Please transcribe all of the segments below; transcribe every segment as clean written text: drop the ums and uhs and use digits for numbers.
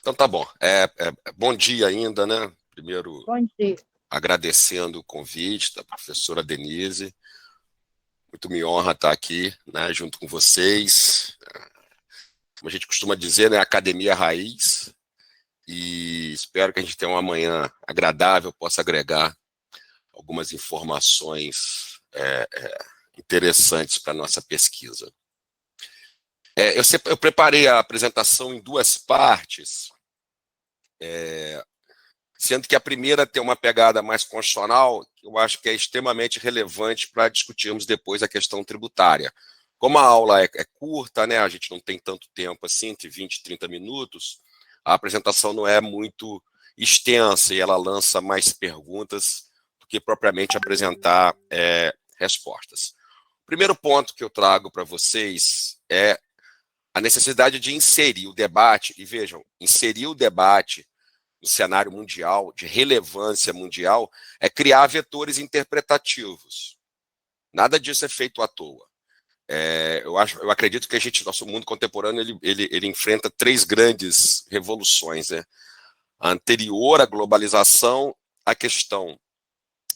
Então tá bom. Bom dia ainda, né? Primeiro, Bom dia. agradecendo o convite da professora Denise. Muito me honra estar aqui, né, junto com vocês. Como a gente costuma dizer, né, Academia Raiz. E espero que a gente tenha uma manhã agradável, possa agregar algumas informações interessantes para a nossa pesquisa. Eu preparei a apresentação em duas partes, sendo que a primeira tem uma pegada mais constitucional, que eu acho que é extremamente relevante para discutirmos depois a questão tributária. Como a aula é curta, né, a gente não tem tanto tempo assim, entre 20 e 30 minutos, a apresentação não é muito extensa e ela lança mais perguntas do que propriamente apresentar respostas. O primeiro ponto que eu trago para vocês é a necessidade de inserir o debate, e vejam, inserir o debate no cenário mundial, de relevância mundial, é criar vetores interpretativos. Nada disso é feito à toa. Eu acredito que nosso mundo contemporâneo ele enfrenta três grandes revoluções, né? A anterior à globalização, a questão,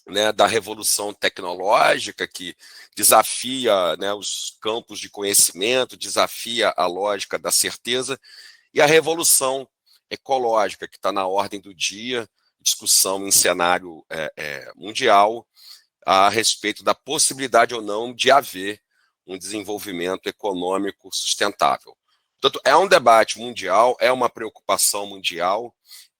né, da revolução tecnológica, que desafia, né, os campos de conhecimento, desafia a lógica da certeza, e a revolução ecológica, que está na ordem do dia, discussão em cenário mundial a respeito da possibilidade ou não de haver um desenvolvimento econômico sustentável. Portanto, é um debate mundial, é uma preocupação mundial,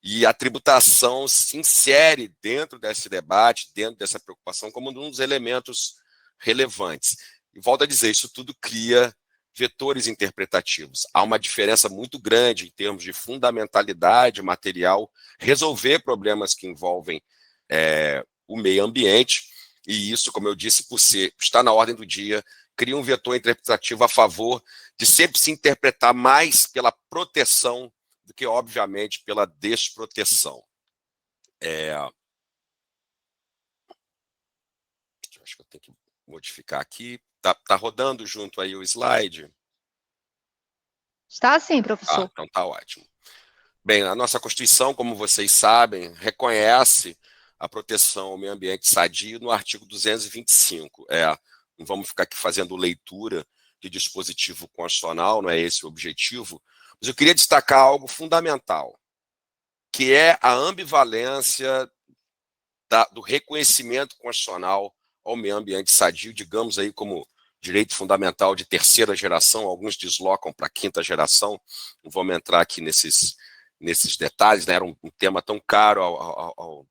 e a tributação se insere dentro desse debate, dentro dessa preocupação, como um dos elementos relevantes. E volto a dizer, isso tudo cria vetores interpretativos. Há uma diferença muito grande em termos de fundamentalidade material, resolver problemas que envolvem o meio ambiente, e isso, como eu disse, por estar na ordem do dia, cria um vetor interpretativo a favor de sempre se interpretar mais pela proteção do que, obviamente, pela desproteção. Acho que eu tenho que modificar aqui. Tá rodando junto aí o slide? Está sim, professor. Então tá ótimo. Bem, a nossa Constituição, como vocês sabem, reconhece a proteção ao meio ambiente sadio no artigo 225. Não vamos ficar aqui fazendo leitura de dispositivo constitucional, não é esse o objetivo, mas eu queria destacar algo fundamental, que é a ambivalência do reconhecimento constitucional ao meio ambiente sadio, digamos aí como direito fundamental de terceira geração, alguns deslocam para a quinta geração, não vamos entrar aqui nesses detalhes, né? Era um tema tão caro ao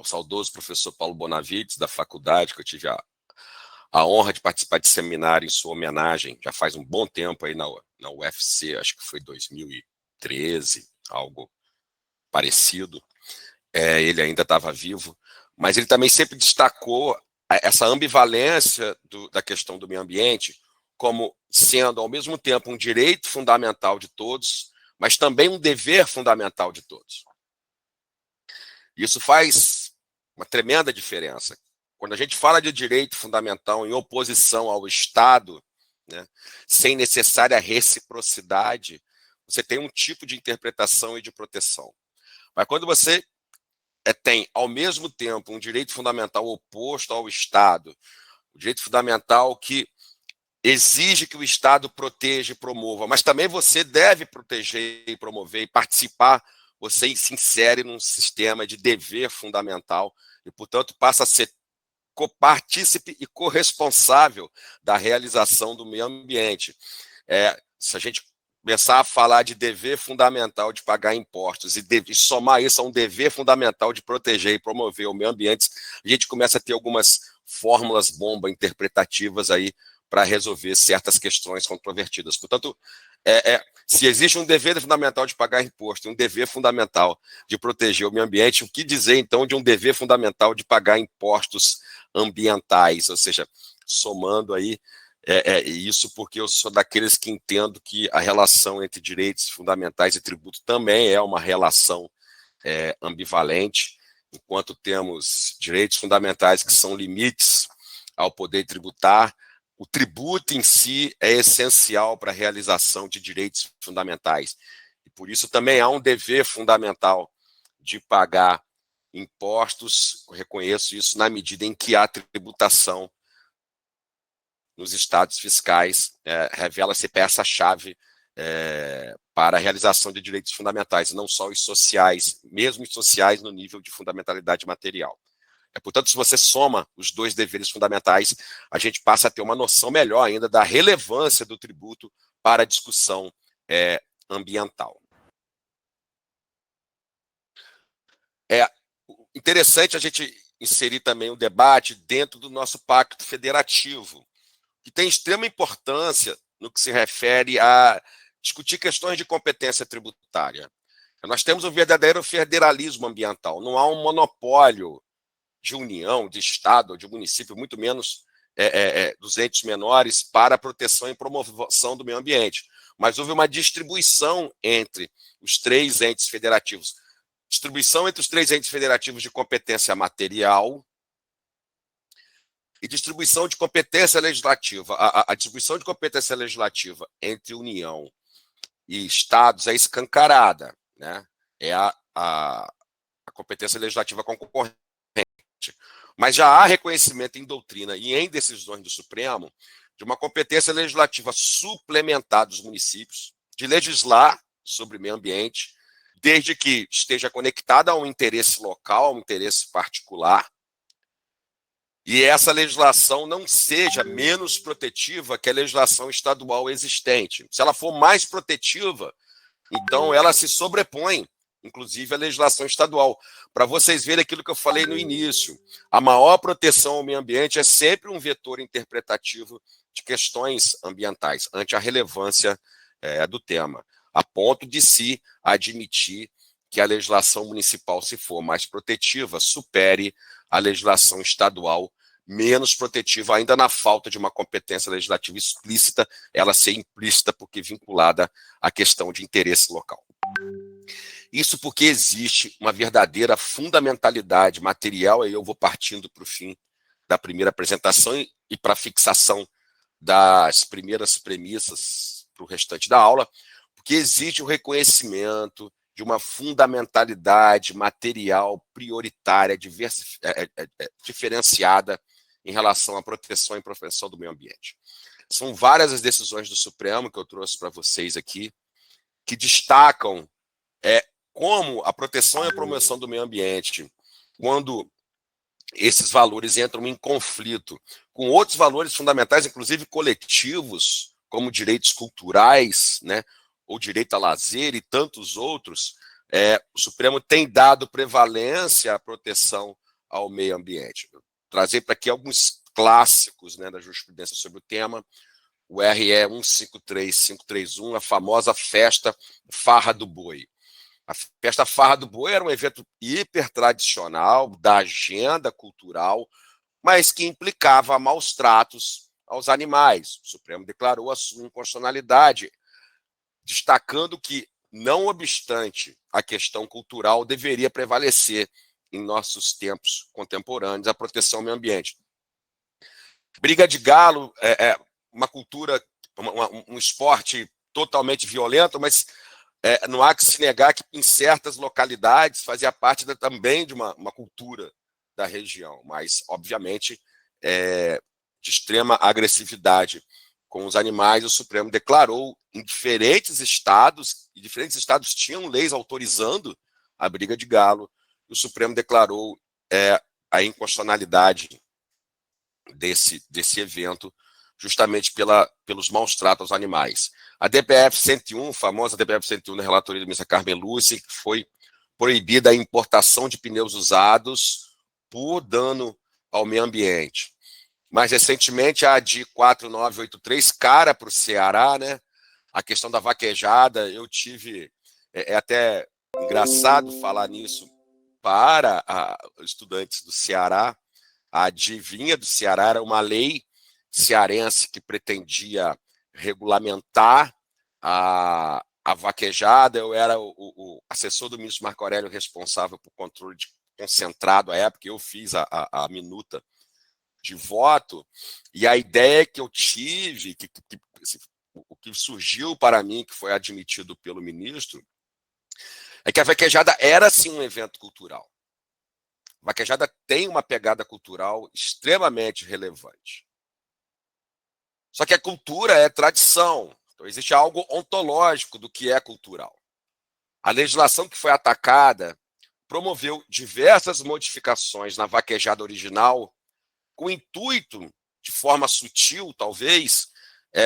saudoso professor Paulo Bonavides, da faculdade, que eu tive a honra de participar de seminário em sua homenagem, já faz um bom tempo aí na UFC, acho que foi 2013, algo parecido. Ele ainda estava vivo, mas ele também sempre destacou essa ambivalência da questão do meio ambiente como sendo, ao mesmo tempo, um direito fundamental de todos, mas também um dever fundamental de todos. Isso faz uma tremenda diferença. Quando a gente fala de direito fundamental em oposição ao Estado, né, sem necessária reciprocidade, você tem um tipo de interpretação e de proteção. Mas quando você tem, ao mesmo tempo, um direito fundamental oposto ao Estado, o direito fundamental que exige que o Estado proteja e promova, mas também você deve proteger e promover e participar, você se insere num sistema de dever fundamental e, portanto, passa a ser copartícipe e corresponsável da realização do meio ambiente. Se a gente começar a falar de dever fundamental de pagar impostos e somar isso a um dever fundamental de proteger e promover o meio ambiente, a gente começa a ter algumas fórmulas bomba interpretativas aí para resolver certas questões controvertidas. Portanto, se existe um dever fundamental de pagar imposto, um dever fundamental de proteger o meio ambiente, o que dizer, então, de um dever fundamental de pagar impostos ambientais? Ou seja, somando aí isso porque eu sou daqueles que entendo que a relação entre direitos fundamentais e tributo também é uma relação ambivalente, enquanto temos direitos fundamentais que são limites ao poder tributar, o tributo em si é essencial para a realização de direitos fundamentais. E por isso também há um dever fundamental de pagar impostos, reconheço isso, na medida em que há tributação nos estados fiscais, revela-se peça-chave para a realização de direitos fundamentais, não só os sociais, mesmo os sociais no nível de fundamentalidade material. Portanto, se você soma os dois deveres fundamentais, a gente passa a ter uma noção melhor ainda da relevância do tributo para a discussão ambiental. É interessante a gente inserir também o debate dentro do nosso pacto federativo, que tem extrema importância no que se refere a discutir questões de competência tributária. Nós temos um verdadeiro federalismo ambiental, não há um monopólio de União, de Estado ou de município, muito menos dos entes menores, para a proteção e promoção do meio ambiente. Mas houve uma distribuição entre os três entes federativos. Distribuição entre os três entes federativos de competência material e distribuição de competência legislativa. A distribuição de competência legislativa entre União e Estados é escancarada, né? É a competência legislativa concorrente. Mas já há reconhecimento em doutrina e em decisões do Supremo de uma competência legislativa suplementar dos municípios de legislar sobre meio ambiente, desde que esteja conectada a um interesse local, a um interesse particular, e essa legislação não seja menos protetiva que a legislação estadual existente. Se ela for mais protetiva, então ela se sobrepõe, inclusive, à legislação estadual. Para vocês verem aquilo que eu falei no início, a maior proteção ao meio ambiente é sempre um vetor interpretativo de questões ambientais, ante a relevância do tema, a ponto de se admitir que a legislação municipal, se for mais protetiva, supere a legislação estadual menos protetiva, ainda na falta de uma competência legislativa explícita, ela ser implícita porque vinculada à questão de interesse local. Isso porque existe uma verdadeira fundamentalidade material, aí eu vou partindo para o fim da primeira apresentação e para a fixação das primeiras premissas para o restante da aula, porque existe o reconhecimento de uma fundamentalidade material prioritária, diferenciada em relação à proteção e proteção do meio ambiente. São várias as decisões do Supremo que eu trouxe para vocês aqui, que destacam como a proteção e a promoção do meio ambiente, quando esses valores entram em conflito com outros valores fundamentais, inclusive coletivos, como direitos culturais, né, ou direito a lazer e tantos outros, o Supremo tem dado prevalência à proteção ao meio ambiente. Vou trazer para aqui alguns clássicos, né, da jurisprudência sobre o tema. O RE 153531, a famosa festa Farra do Boi. A festa Farra do Boi era um evento hipertradicional da agenda cultural, mas que implicava maus tratos aos animais. O Supremo declarou a sua inconstitucionalidade, destacando que, não obstante a questão cultural, deveria prevalecer em nossos tempos contemporâneos a proteção ao meio ambiente. Briga de galo é uma cultura, um esporte totalmente violento, mas não há que se negar que em certas localidades fazia parte também de uma cultura da região, mas, obviamente, de extrema agressividade com os animais. O Supremo declarou em diferentes estados, e diferentes estados tinham leis autorizando a briga de galo, e o Supremo declarou a inconstitucionalidade desse evento, justamente pelos maus tratos aos animais. A DPF 101, famosa DPF 101 da relatoria da ministra Carmen Lúcia, foi proibida a importação de pneus usados por dano ao meio ambiente. Mais recentemente, a ADI 4983, cara para o Ceará, né? A questão da vaquejada, eu tive... É até engraçado falar nisso para estudantes do Ceará. A ADI vinha do Ceará, era uma lei cearense que pretendia regulamentar a vaquejada. Eu era o assessor do ministro Marco Aurélio responsável por controle concentrado à época, eu fiz a minuta de voto, e a ideia que eu tive, o que surgiu para mim, que foi admitido pelo ministro, é que a vaquejada era, sim, um evento cultural. A vaquejada tem uma pegada cultural extremamente relevante. Só que a cultura é tradição. Então, existe algo ontológico do que é cultural. A legislação que foi atacada promoveu diversas modificações na vaquejada original, com o intuito, de forma sutil, talvez,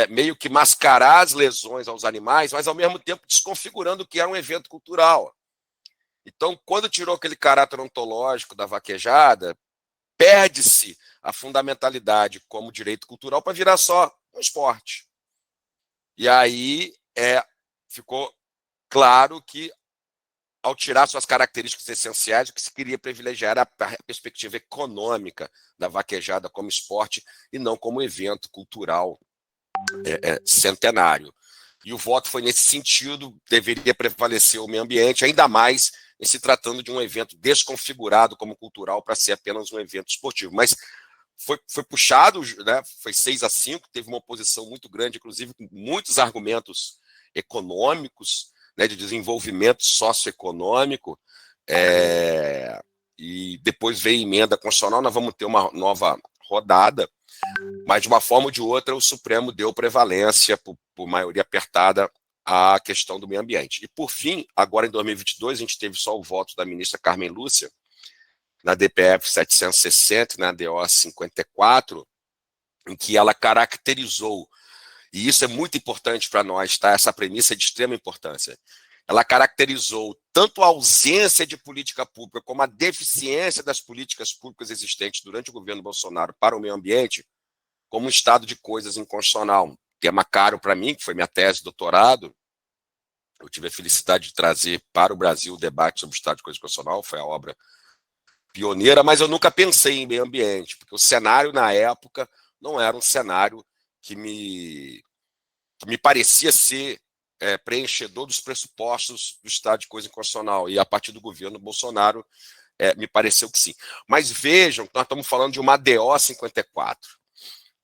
meio que mascarar as lesões aos animais, mas, ao mesmo tempo, desconfigurando o que era um evento cultural. Então, quando tirou aquele caráter ontológico da vaquejada, perde-se a fundamentalidade como direito cultural para virar só um esporte. E aí ficou claro que, ao tirar suas características essenciais, o que se queria privilegiar era a perspectiva econômica da vaquejada como esporte e não como evento cultural centenário. E o voto foi nesse sentido, deveria prevalecer o meio ambiente, ainda mais em se tratando de um evento desconfigurado como cultural para ser apenas um evento esportivo. Mas foi puxado, né, foi 6-5, teve uma oposição muito grande, inclusive com muitos argumentos econômicos, né, de desenvolvimento socioeconômico, e depois veio emenda constitucional, nós vamos ter uma nova rodada, mas de uma forma ou de outra o Supremo deu prevalência, por maioria apertada, à questão do meio ambiente. E, por fim, agora em 2022, a gente teve só o voto da ministra Carmen Lúcia, na DPF 760, na DO 54, em que ela caracterizou, e isso é muito importante para nós, tá? Essa premissa é de extrema importância. Ela caracterizou tanto a ausência de política pública como a deficiência das políticas públicas existentes durante o governo Bolsonaro para o meio ambiente como um estado de coisas inconstitucional. Tema caro para mim, que foi minha tese de doutorado. Eu tive a felicidade de trazer para o Brasil o debate sobre o estado de coisas inconstitucional, foi a obra pioneira, mas eu nunca pensei em meio ambiente, porque o cenário na época não era um cenário que me parecia ser preenchedor dos pressupostos do estado de coisa inconstitucional, e a partir do governo Bolsonaro me pareceu que sim. Mas vejam, nós estamos falando de uma DO 54.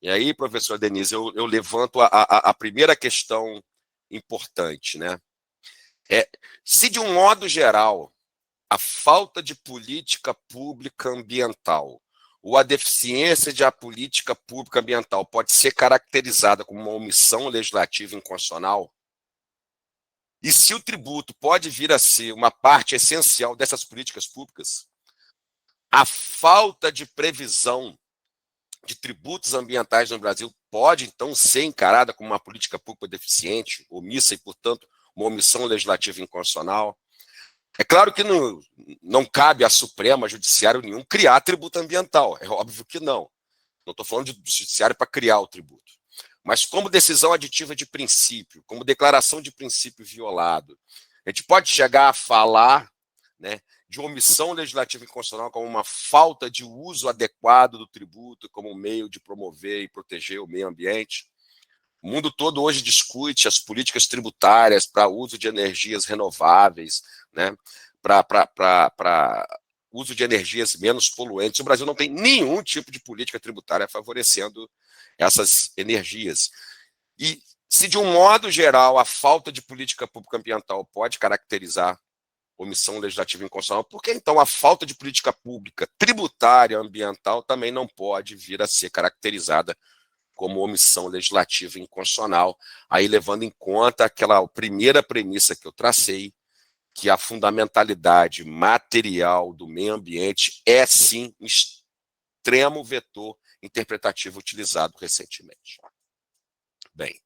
E aí, professor Denise, eu levanto a primeira questão importante, né? Se, de um modo geral, a falta de política pública ambiental ou a deficiência de a política pública ambiental pode ser caracterizada como uma omissão legislativa inconstitucional, e se o tributo pode vir a ser uma parte essencial dessas políticas públicas, a falta de previsão de tributos ambientais no Brasil pode, então, ser encarada como uma política pública deficiente, omissa e, portanto, uma omissão legislativa inconstitucional. É claro que não cabe à Suprema, Judiciário nenhum, criar tributo ambiental. É óbvio que não. Não estou falando do Judiciário para criar o tributo. Mas como decisão aditiva de princípio, como declaração de princípio violado, a gente pode chegar a falar, né, de omissão legislativa inconstitucional como uma falta de uso adequado do tributo como meio de promover e proteger o meio ambiente. O mundo todo hoje discute as políticas tributárias para uso de energias renováveis, né, para uso de energias menos poluentes. O Brasil não tem nenhum tipo de política tributária favorecendo essas energias. E se, de um modo geral, a falta de política pública ambiental pode caracterizar omissão legislativa inconstitucional, por que então a falta de política pública tributária ambiental também não pode vir a ser caracterizada como omissão legislativa inconstitucional, aí levando em conta aquela primeira premissa que eu tracei, que a fundamentalidade material do meio ambiente é, sim, um extremo vetor interpretativo utilizado recentemente. Bem,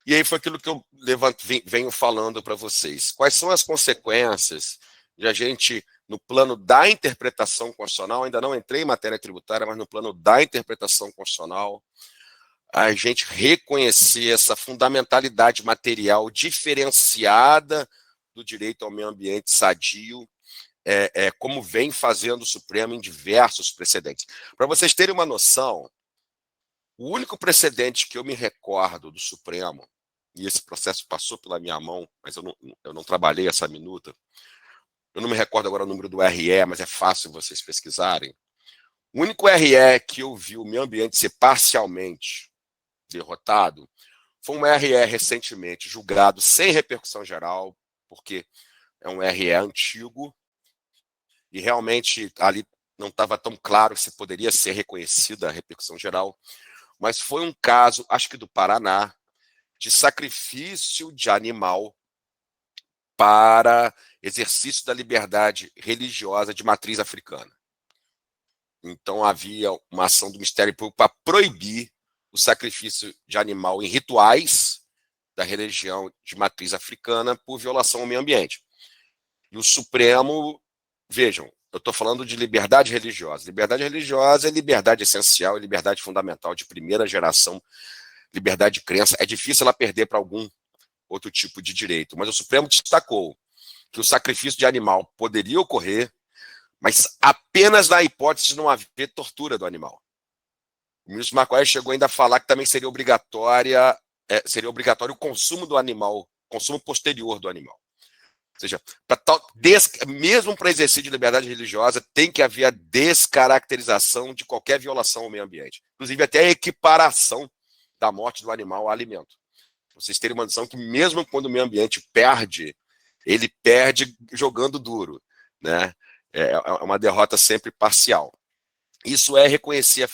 e aí foi aquilo que eu venho falando para vocês. Quais são as consequências de a gente, no plano da interpretação constitucional, ainda não entrei em matéria tributária, mas no plano da interpretação constitucional, a gente reconhecer essa fundamentalidade material diferenciada do direito ao meio ambiente sadio, como vem fazendo o Supremo em diversos precedentes. Para vocês terem uma noção, o único precedente que eu me recordo do Supremo, e esse processo passou pela minha mão, mas eu não trabalhei essa minuta, eu não me recordo agora o número do RE, mas é fácil vocês pesquisarem. O único RE que eu vi o meio ambiente ser parcialmente derrotado foi um RE recentemente julgado sem repercussão geral, porque é um RE antigo, e realmente ali não estava tão claro se poderia ser reconhecida a repercussão geral, mas foi um caso, acho que do Paraná, de sacrifício de animal para exercício da liberdade religiosa de matriz africana. Então havia uma ação do Ministério Público para proibir o sacrifício de animal em rituais da religião de matriz africana por violação ao meio ambiente. E o Supremo, vejam, eu estou falando de liberdade religiosa. Liberdade religiosa é liberdade essencial, é liberdade fundamental de primeira geração, liberdade de crença. É difícil ela perder para algum outro tipo de direito. Mas o Supremo destacou que o sacrifício de animal poderia ocorrer, mas apenas na hipótese de não haver tortura do animal. O ministro Marco Aurélio chegou ainda a falar que também seria obrigatório o consumo do animal, consumo posterior do animal. Ou seja, mesmo para exercício de liberdade religiosa, tem que haver a descaracterização de qualquer violação ao meio ambiente. Inclusive até a equiparação da morte do animal ao alimento. Vocês terem uma noção que mesmo quando o meio ambiente perde, ele perde jogando duro, né? É uma derrota sempre parcial. Isso é reconhecer a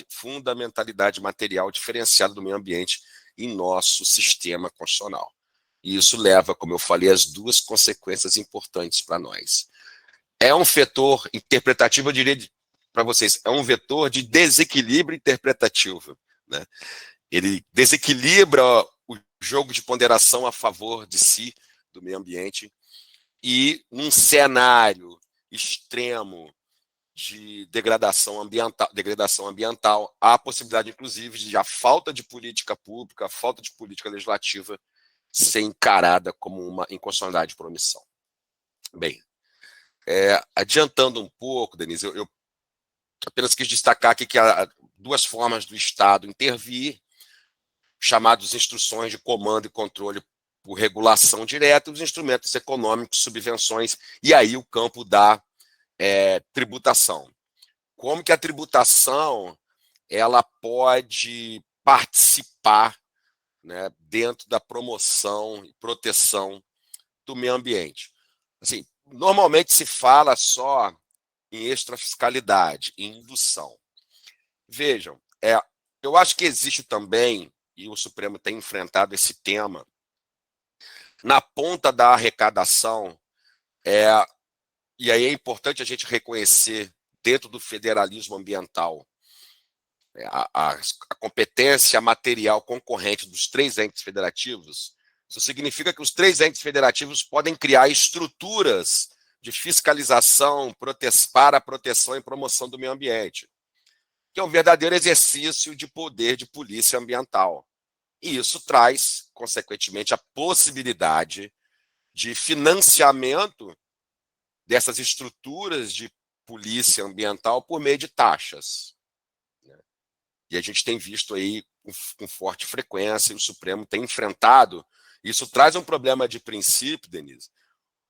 fundamentalidade material diferenciada do meio ambiente em nosso sistema constitucional. E isso leva, como eu falei, às duas consequências importantes para nós. É um vetor interpretativo, eu diria para vocês, é um vetor de desequilíbrio interpretativo, né? Ele desequilibra o jogo de ponderação a favor de si, do meio ambiente, e num cenário extremo de degradação ambiental, há a possibilidade, inclusive, de a falta de política pública, a falta de política legislativa ser encarada como uma inconstitucionalidade por omissão. Bem, adiantando um pouco, Denise, eu apenas quis destacar aqui que há duas formas do Estado intervir, chamados instruções de comando e controle por regulação direta, e os instrumentos econômicos, subvenções, e aí o campo da tributação. Como que a tributação ela pode participar, né, dentro da promoção e proteção do meio ambiente? Assim, normalmente se fala só em extrafiscalidade, em indução. Vejam, eu acho que existe também, e o Supremo tem enfrentado esse tema, na ponta da arrecadação, e aí é importante a gente reconhecer, dentro do federalismo ambiental, a competência material concorrente dos três entes federativos. Isso significa que os três entes federativos podem criar estruturas de fiscalização para a proteção e promoção do meio ambiente, que é um verdadeiro exercício de poder de polícia ambiental. E isso traz, consequentemente, a possibilidade de financiamento dessas estruturas de polícia ambiental por meio de taxas. E a gente tem visto aí com forte frequência, e o Supremo tem enfrentado. Isso traz um problema de princípio, Denise,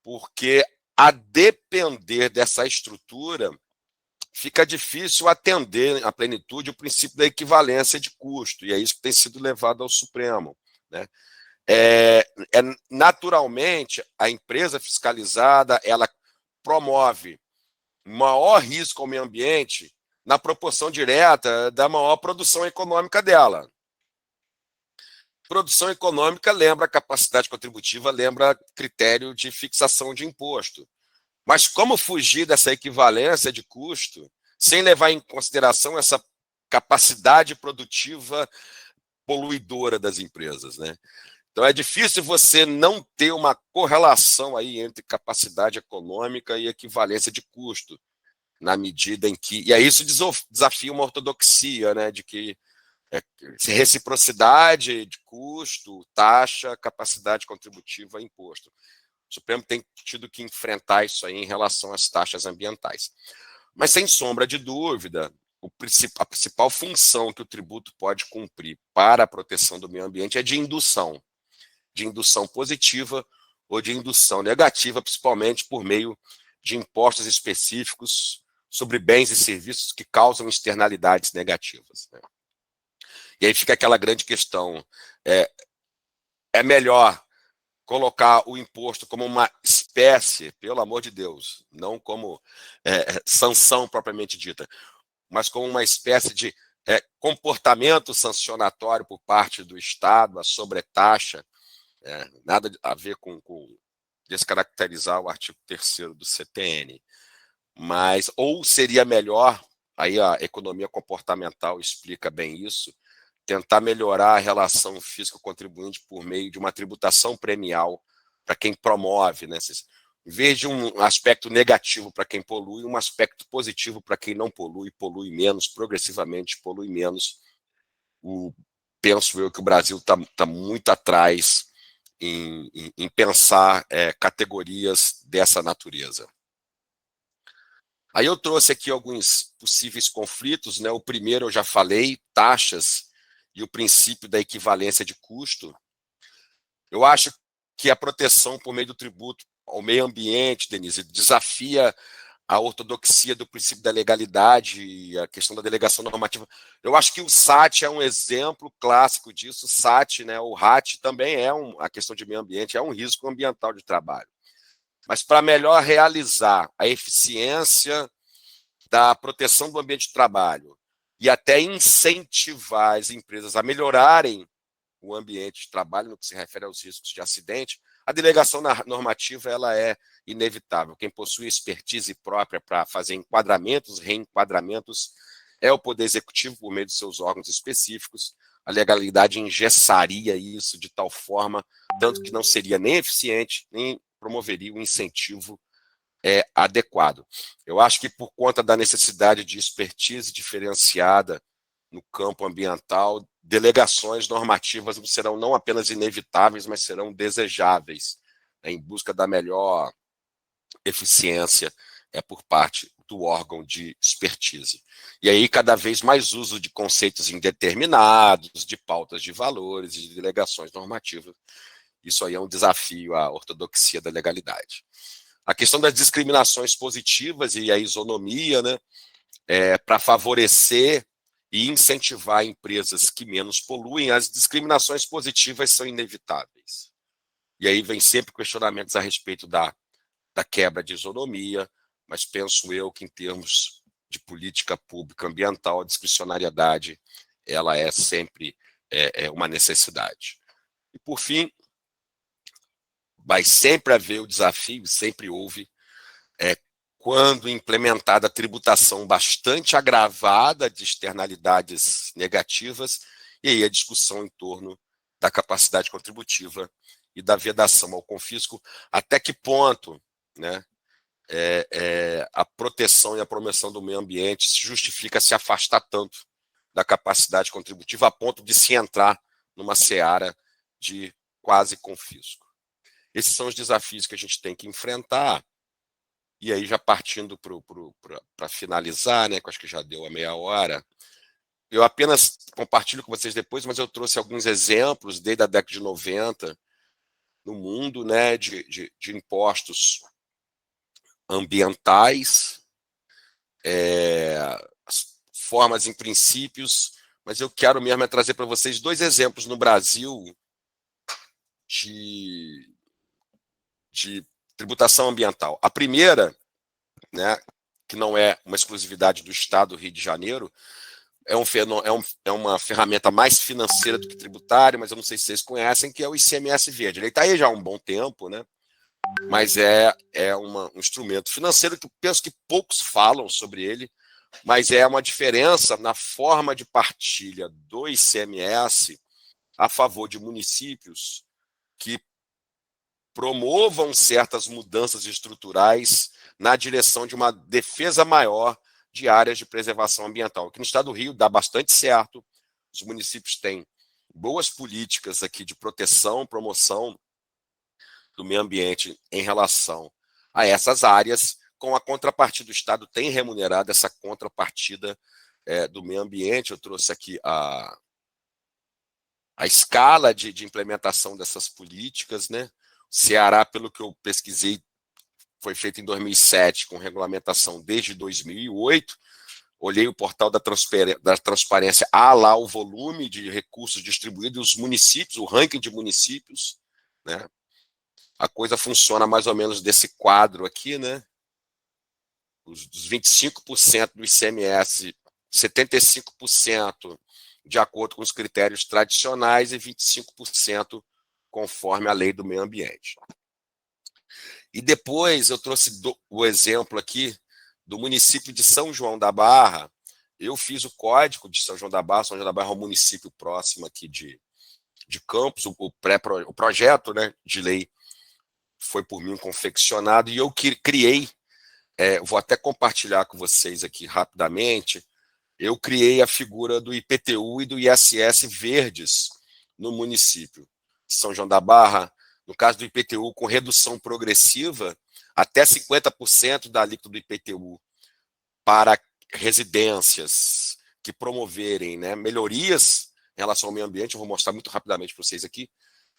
porque a depender dessa estrutura, fica difícil atender à plenitude o princípio da equivalência de custo, e é isso que tem sido levado ao Supremo, né? Naturalmente, a empresa fiscalizada ela promove maior risco ao meio ambiente na proporção direta da maior produção econômica dela. Produção econômica lembra capacidade contributiva, lembra critério de fixação de imposto. Mas como fugir dessa equivalência de custo sem levar em consideração essa capacidade produtiva poluidora das empresas, né? Então é difícil você não ter uma correlação aí entre capacidade econômica e equivalência de custo, na medida em que... E aí isso desafia uma ortodoxia, né, de que reciprocidade de custo, taxa, capacidade contributiva e imposto. O Supremo tem tido que enfrentar isso aí em relação às taxas ambientais. Mas, sem sombra de dúvida, a principal função que o tributo pode cumprir para a proteção do meio ambiente é de indução positiva ou de indução negativa, principalmente por meio de impostos específicos sobre bens e serviços que causam externalidades negativas, né? E aí fica aquela grande questão, é melhor colocar o imposto como uma espécie, pelo amor de Deus, não como sanção propriamente dita, mas como uma espécie de comportamento sancionatório por parte do Estado, a sobretaxa, nada a ver com descaracterizar o artigo 3º do CTN. Mas, ou seria melhor, aí a economia comportamental explica bem isso, tentar melhorar a relação fisco-contribuinte por meio de uma tributação premial para quem promove, né? Em vez de um aspecto negativo para quem polui, um aspecto positivo para quem não polui, polui menos, progressivamente polui menos. Penso eu que o Brasil está muito atrás em pensar categorias dessa natureza. Aí eu trouxe aqui alguns possíveis conflitos, né? O primeiro eu já falei, taxas e o princípio da equivalência de custo. Eu acho que a proteção por meio do tributo ao meio ambiente, Denise, desafia a ortodoxia do princípio da legalidade e a questão da delegação normativa. Eu acho que o SAT é um exemplo clássico disso. O SAT, né, o RAT também a questão de meio ambiente, é um risco ambiental de trabalho. Mas para melhor realizar a eficiência da proteção do ambiente de trabalho e até incentivar as empresas a melhorarem o ambiente de trabalho no que se refere aos riscos de acidente, a delegação normativa ela é inevitável. Quem possui expertise própria para fazer enquadramentos, reenquadramentos, é o Poder Executivo por meio de seus órgãos específicos. A legalidade engessaria isso de tal forma, tanto que não seria nem eficiente, nem promoveria um incentivo adequado. Eu acho que por conta da necessidade de expertise diferenciada no campo ambiental, delegações normativas serão não apenas inevitáveis, mas serão desejáveis, em busca da melhor eficiência por parte do órgão de expertise. E aí, cada vez mais uso de conceitos indeterminados, de pautas de valores e de delegações normativas. Isso aí é um desafio à ortodoxia da legalidade. A questão das discriminações positivas e a isonomia, né, para favorecer e incentivar empresas que menos poluem, as discriminações positivas são inevitáveis. E aí vem sempre questionamentos a respeito da quebra de isonomia, mas penso eu que em termos de política pública ambiental, a discricionariedade ela é sempre uma necessidade. E por fim, vai sempre haver o desafio, sempre houve, quando implementada a tributação bastante agravada de externalidades negativas, e aí a discussão em torno da capacidade contributiva e da vedação ao confisco, até que ponto, né, a proteção e a promoção do meio ambiente se justifica se afastar tanto da capacidade contributiva a ponto de se entrar numa seara de quase confisco. Esses são os desafios que a gente tem que enfrentar. E aí, já partindo para finalizar, né, que eu acho que já deu a meia hora, eu apenas compartilho com vocês depois, mas eu trouxe alguns exemplos desde a década de 90 no mundo, né, de impostos ambientais, formas em princípios, mas eu quero mesmo trazer para vocês 2 exemplos no Brasil de tributação ambiental. A primeira, né, que não é uma exclusividade do Estado do Rio de Janeiro, é uma ferramenta mais financeira do que tributária, mas eu não sei se vocês conhecem, que é o ICMS verde. Ele está aí já há um bom tempo, né? Mas um instrumento financeiro que eu penso que poucos falam sobre ele, mas é uma diferença na forma de partilha do ICMS a favor de municípios que promovam certas mudanças estruturais na direção de uma defesa maior de áreas de preservação ambiental. Aqui no estado do Rio dá bastante certo, os municípios têm boas políticas aqui de proteção, promoção do meio ambiente em relação a essas áreas, com a contrapartida, o Estado tem remunerado essa contrapartida do meio ambiente. Eu trouxe aqui a escala de implementação dessas políticas, né? Ceará, pelo que eu pesquisei, foi feito em 2007, com regulamentação desde 2008. Olhei o portal da transparência, há lá o volume de recursos distribuídos, os municípios, o ranking de municípios, né? a coisa funciona mais ou menos desse quadro aqui, né? Dos 25% do ICMS, 75% de acordo com os critérios tradicionais e 25% conforme a lei do meio ambiente. E depois eu trouxe o exemplo aqui do município de São João da Barra. Eu fiz o código de São João da Barra. São João da Barra é um município próximo aqui de Campos. O projeto, né, de lei foi por mim confeccionado e eu criei, vou até compartilhar com vocês aqui rapidamente, eu criei a figura do IPTU e do ISS verdes no município de São João da Barra. No caso do IPTU, com redução progressiva, até 50% da alíquota do IPTU para residências que promoverem, né, melhorias em relação ao meio ambiente. Eu vou mostrar muito rapidamente para vocês aqui.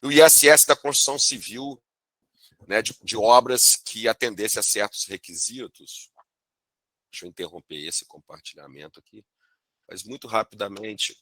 O ISS da construção civil, né, de obras que atendessem a certos requisitos. Deixa eu interromper esse compartilhamento aqui, mas muito rapidamente.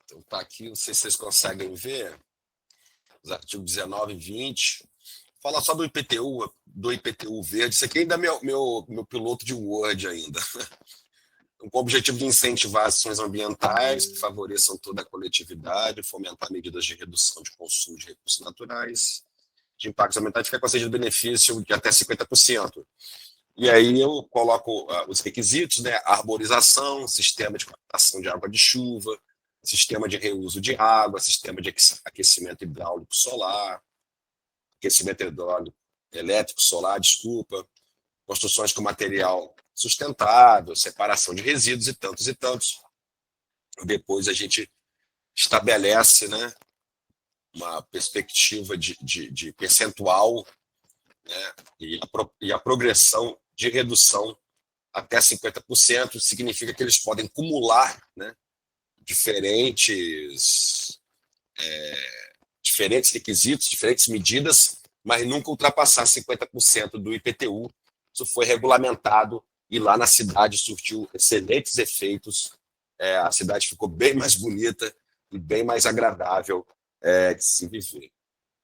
Então, está aqui, não sei se vocês conseguem ver, os artigos 19 e 20. Fala só do IPTU verde. Isso aqui ainda é meu piloto de Word ainda. Com o objetivo de incentivar ações ambientais que favoreçam toda a coletividade, fomentar medidas de redução de consumo de recursos naturais, de impactos ambientais, fica concedido benefício de até 50%. E aí eu coloco os requisitos, né? Arborização, sistema de captação de água de chuva, sistema de reuso de água, sistema de aquecimento hidráulico solar, aquecimento hidráulico elétrico solar, desculpa, construções com material sustentável, separação de resíduos e tantos. Depois a gente estabelece, né, uma perspectiva de percentual, né, e a progressão de redução até 50% significa que eles podem acumular, né, diferentes requisitos, diferentes medidas, mas nunca ultrapassar 50% do IPTU. Isso foi regulamentado e lá na cidade surtiu excelentes efeitos. A cidade ficou bem mais bonita e bem mais agradável de se viver.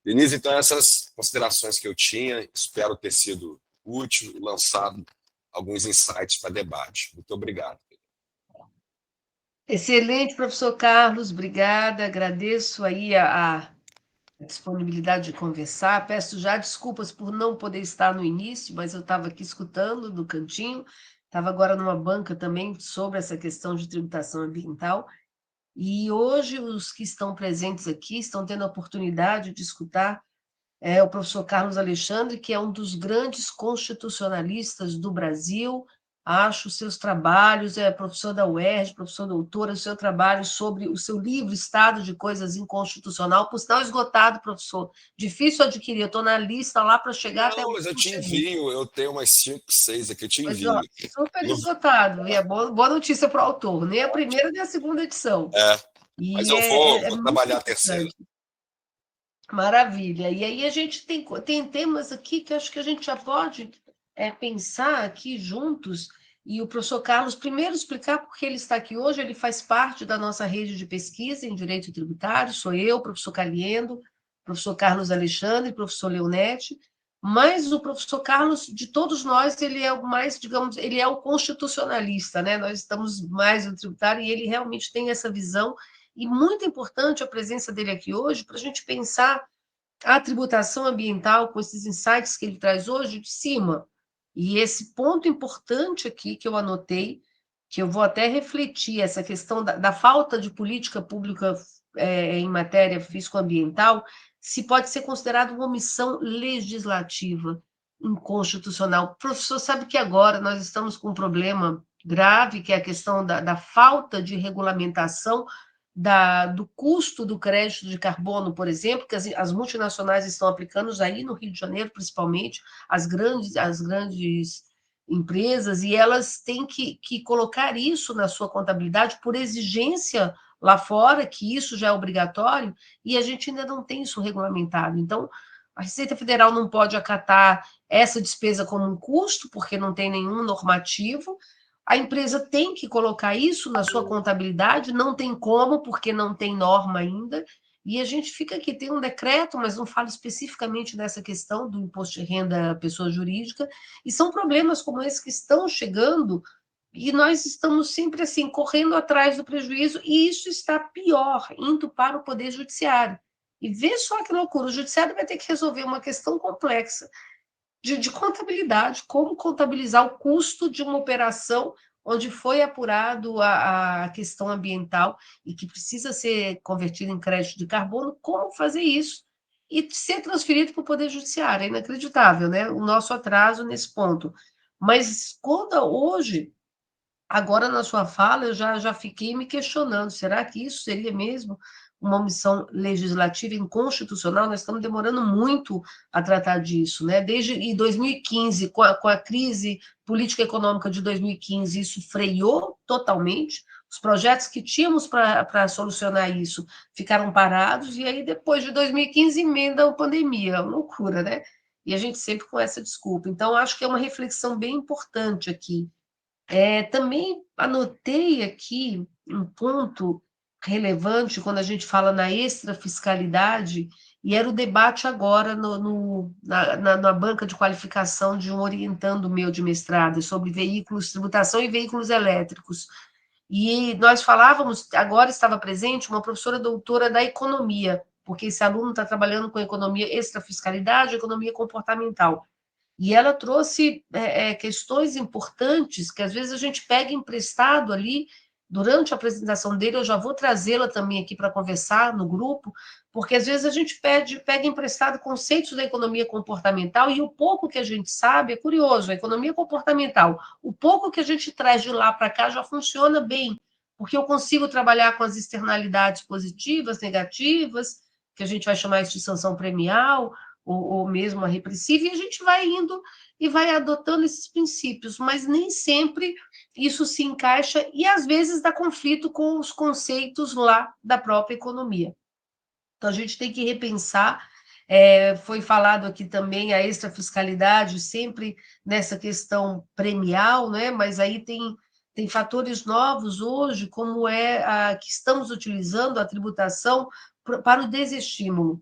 Denise, então, essas considerações que eu tinha, espero ter sido útil e lançado alguns insights para debate. Muito obrigado. Excelente, professor Carlos, obrigada, agradeço aí a disponibilidade de conversar, peço já desculpas por não poder estar no início, mas eu estava aqui escutando do cantinho, estava agora numa banca também sobre essa questão de tributação ambiental, e hoje os que estão presentes aqui estão tendo a oportunidade de escutar o professor Carlos Alexandre, que é um dos grandes constitucionalistas do Brasil. Acho seus trabalhos, é professor da UERJ, professor doutora, o seu trabalho sobre o seu livro Estado de Coisas Inconstitucional, por sinal esgotado, professor. Difícil adquirir, eu estou na lista lá para chegar até... Não, mas eu te envio, eu tenho umas 5, 6 aqui, eu te envio. Mas, ó, super esgotado, e é boa notícia para o autor, nem a primeira nem a segunda edição. Mas eu vou trabalhar a terceira. Maravilha. E aí a gente tem temas aqui que acho que a gente já pode pensar aqui juntos, e o professor Carlos, primeiro explicar por que ele está aqui hoje. Ele faz parte da nossa rede de pesquisa em Direito Tributário, sou eu, professor Caliendo, professor Carlos Alexandre, professor Leonetti, mas o professor Carlos, de todos nós, ele é o mais, digamos, ele é o constitucionalista, né? Nós estamos mais no tributário e ele realmente tem essa visão, e muito importante a presença dele aqui hoje para a gente pensar a tributação ambiental com esses insights que ele traz hoje de cima. E esse ponto importante aqui que eu anotei, que eu vou até refletir, essa questão da falta de política pública em matéria fiscoambiental, se pode ser considerado uma omissão legislativa inconstitucional. Professor, sabe que agora nós estamos com um problema grave, que é a questão da falta de regulamentação do custo do crédito de carbono, por exemplo, que as multinacionais estão aplicando aí no Rio de Janeiro, principalmente, as grandes empresas, e elas têm que colocar isso na sua contabilidade por exigência lá fora, que isso já é obrigatório, e a gente ainda não tem isso regulamentado. Então, a Receita Federal não pode acatar essa despesa como um custo, porque não tem nenhum normativo. A empresa tem que colocar isso na sua contabilidade, não tem como, porque não tem norma ainda. E a gente fica aqui, tem um decreto, mas não fala especificamente dessa questão do imposto de renda pessoa jurídica. E são problemas como esse que estão chegando e nós estamos sempre assim, correndo atrás do prejuízo, e isso está pior, indo para o Poder Judiciário. E vê só que loucura, o Judiciário vai ter que resolver uma questão complexa de contabilidade, como contabilizar o custo de uma operação onde foi apurado a questão ambiental e que precisa ser convertido em crédito de carbono, como fazer isso e ser transferido para o Poder Judiciário. É inacreditável, né? O nosso atraso nesse ponto. Mas quando hoje, agora na sua fala, eu já fiquei me questionando, será que isso seria mesmo uma omissão legislativa inconstitucional? Nós estamos demorando muito a tratar disso, né? Desde em 2015, com a crise política econômica de 2015, isso freou totalmente. Os projetos que tínhamos para solucionar isso ficaram parados, e aí depois de 2015 emenda a pandemia, loucura, né? E a gente sempre com essa desculpa. Então, acho que é uma reflexão bem importante aqui. Também anotei aqui um ponto relevante quando a gente fala na extrafiscalidade, e era o debate agora na banca de qualificação de um orientando meu de mestrado sobre veículos, tributação e veículos elétricos. E nós falávamos, agora estava presente uma professora doutora da economia, porque esse aluno está trabalhando com economia extrafiscalidade, economia comportamental. E ela trouxe questões importantes que às vezes a gente pega emprestado ali. Durante a apresentação dele, eu já vou trazê-la também aqui para conversar no grupo, porque às vezes a gente pega emprestado conceitos da economia comportamental, e o pouco que a gente sabe é curioso. A economia comportamental, o pouco que a gente traz de lá para cá já funciona bem, porque eu consigo trabalhar com as externalidades positivas, negativas, que a gente vai chamar de sanção premial, ou mesmo a repressiva, e a gente vai indo e vai adotando esses princípios, mas nem sempre isso se encaixa, e às vezes dá conflito com os conceitos lá da própria economia. Então, a gente tem que repensar. Foi falado aqui também a extrafiscalidade, sempre nessa questão premial, né? Mas aí tem fatores novos hoje, como que estamos utilizando a tributação para o desestímulo.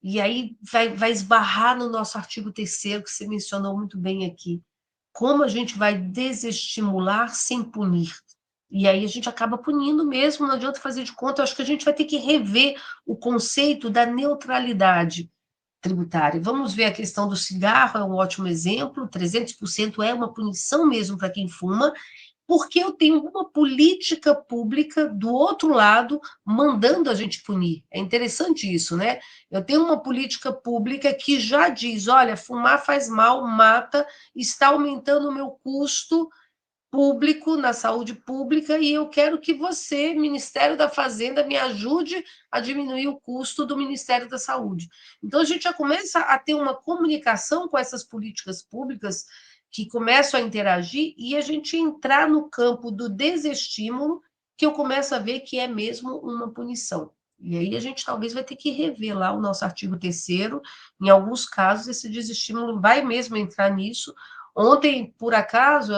E aí vai esbarrar no nosso artigo 3º, que você mencionou muito bem aqui. Como a gente vai desestimular sem punir? E aí a gente acaba punindo mesmo, não adianta fazer de conta. Eu acho que a gente vai ter que rever o conceito da neutralidade tributária. Vamos ver a questão do cigarro, é um ótimo exemplo. 300% é uma punição mesmo para quem fuma, porque eu tenho uma política pública do outro lado mandando a gente punir. É interessante isso, né? Eu tenho uma política pública que já diz, olha, fumar faz mal, mata, está aumentando o meu custo público na saúde pública, e eu quero que você, Ministério da Fazenda, me ajude a diminuir o custo do Ministério da Saúde. Então, a gente já começa a ter uma comunicação com essas políticas públicas que começam a interagir, e a gente entrar no campo do desestímulo, que eu começo a ver que é mesmo uma punição. E aí a gente talvez vai ter que rever lá o nosso artigo 3º. Em alguns casos, esse desestímulo vai mesmo entrar nisso. Ontem, por acaso,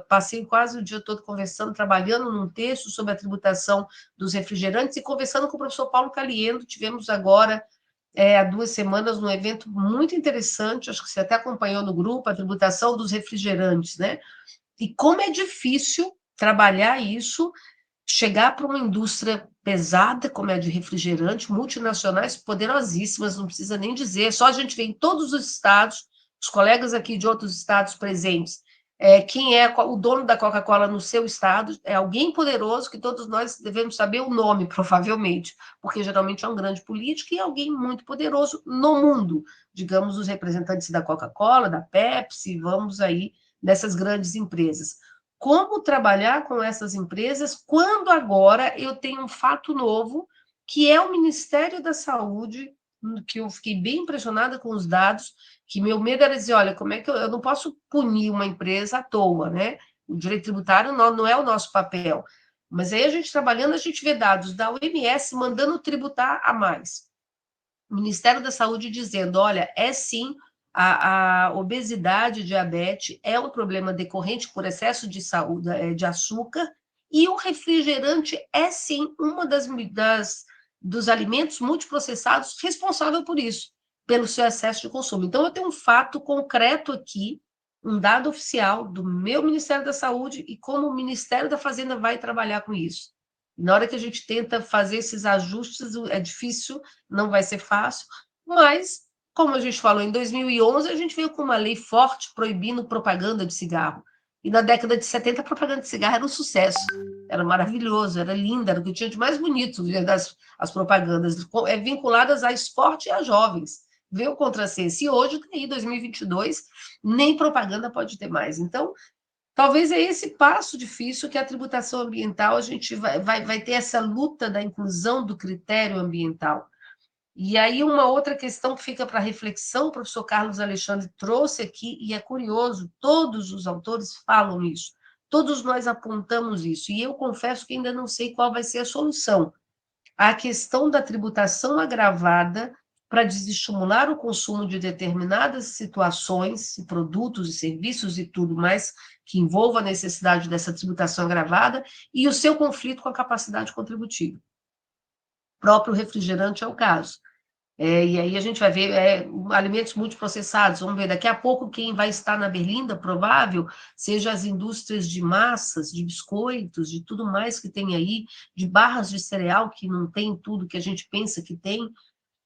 passei quase o dia todo conversando, trabalhando num texto sobre a tributação dos refrigerantes e conversando com o professor Paulo Caliendo. Tivemos agora, há 2 semanas, um evento muito interessante, acho que você até acompanhou no grupo, a tributação dos refrigerantes, né? E como é difícil trabalhar isso, chegar para uma indústria pesada, como é a de refrigerante, multinacionais poderosíssimas, não precisa nem dizer, só a gente vê em todos os estados, os colegas aqui de outros estados presentes, quem é o dono da Coca-Cola no seu estado, é alguém poderoso que todos nós devemos saber o nome, provavelmente, porque geralmente é um grande político e alguém muito poderoso no mundo, digamos, os representantes da Coca-Cola, da Pepsi, vamos aí, dessas grandes empresas. como trabalhar com essas empresas, quando agora eu tenho um fato novo, que é o Ministério da Saúde, que eu fiquei bem impressionada com os dados, que meu medo era dizer, olha, como é que eu não posso punir uma empresa à toa, né? O direito tributário não é o nosso papel. Mas aí a gente trabalhando, a gente vê dados da OMS mandando tributar a mais. O Ministério da Saúde dizendo, olha, é sim, a obesidade, diabetes é um problema decorrente por excesso de saúde, de açúcar, e o refrigerante é sim uma dos alimentos multiprocessados responsável por isso, pelo seu excesso de consumo. Então, eu tenho um fato concreto aqui, um dado oficial do meu Ministério da Saúde e como o Ministério da Fazenda vai trabalhar com isso. Na hora que a gente tenta fazer esses ajustes, é difícil, não vai ser fácil, mas, como a gente falou, em 2011 a gente veio com uma lei forte proibindo propaganda de cigarro. E na década de 70 a propaganda de cigarro era um sucesso, era maravilhoso, era linda, era o que tinha de mais bonito as propagandas, vinculadas a esporte e a jovens. Veio o contrassenso. E hoje, em 2022, nem propaganda pode ter mais. Então, talvez é esse passo difícil que a tributação ambiental, a gente vai ter essa luta da inclusão do critério ambiental. E aí uma outra questão que fica para reflexão, o professor Carlos Alexandre trouxe aqui, e é curioso, todos os autores falam isso, todos nós apontamos isso, e eu confesso que ainda não sei qual vai ser a solução. A questão da tributação agravada para desestimular o consumo de determinadas situações, produtos e serviços e tudo mais que envolva a necessidade dessa tributação agravada e o seu conflito com a capacidade contributiva. O próprio refrigerante é o caso. E aí a gente vai ver alimentos multiprocessados, vamos ver, daqui a pouco quem vai estar na berlinda, provável, seja as indústrias de massas, de biscoitos, de tudo mais que tem aí, de barras de cereal que não tem tudo que a gente pensa que tem.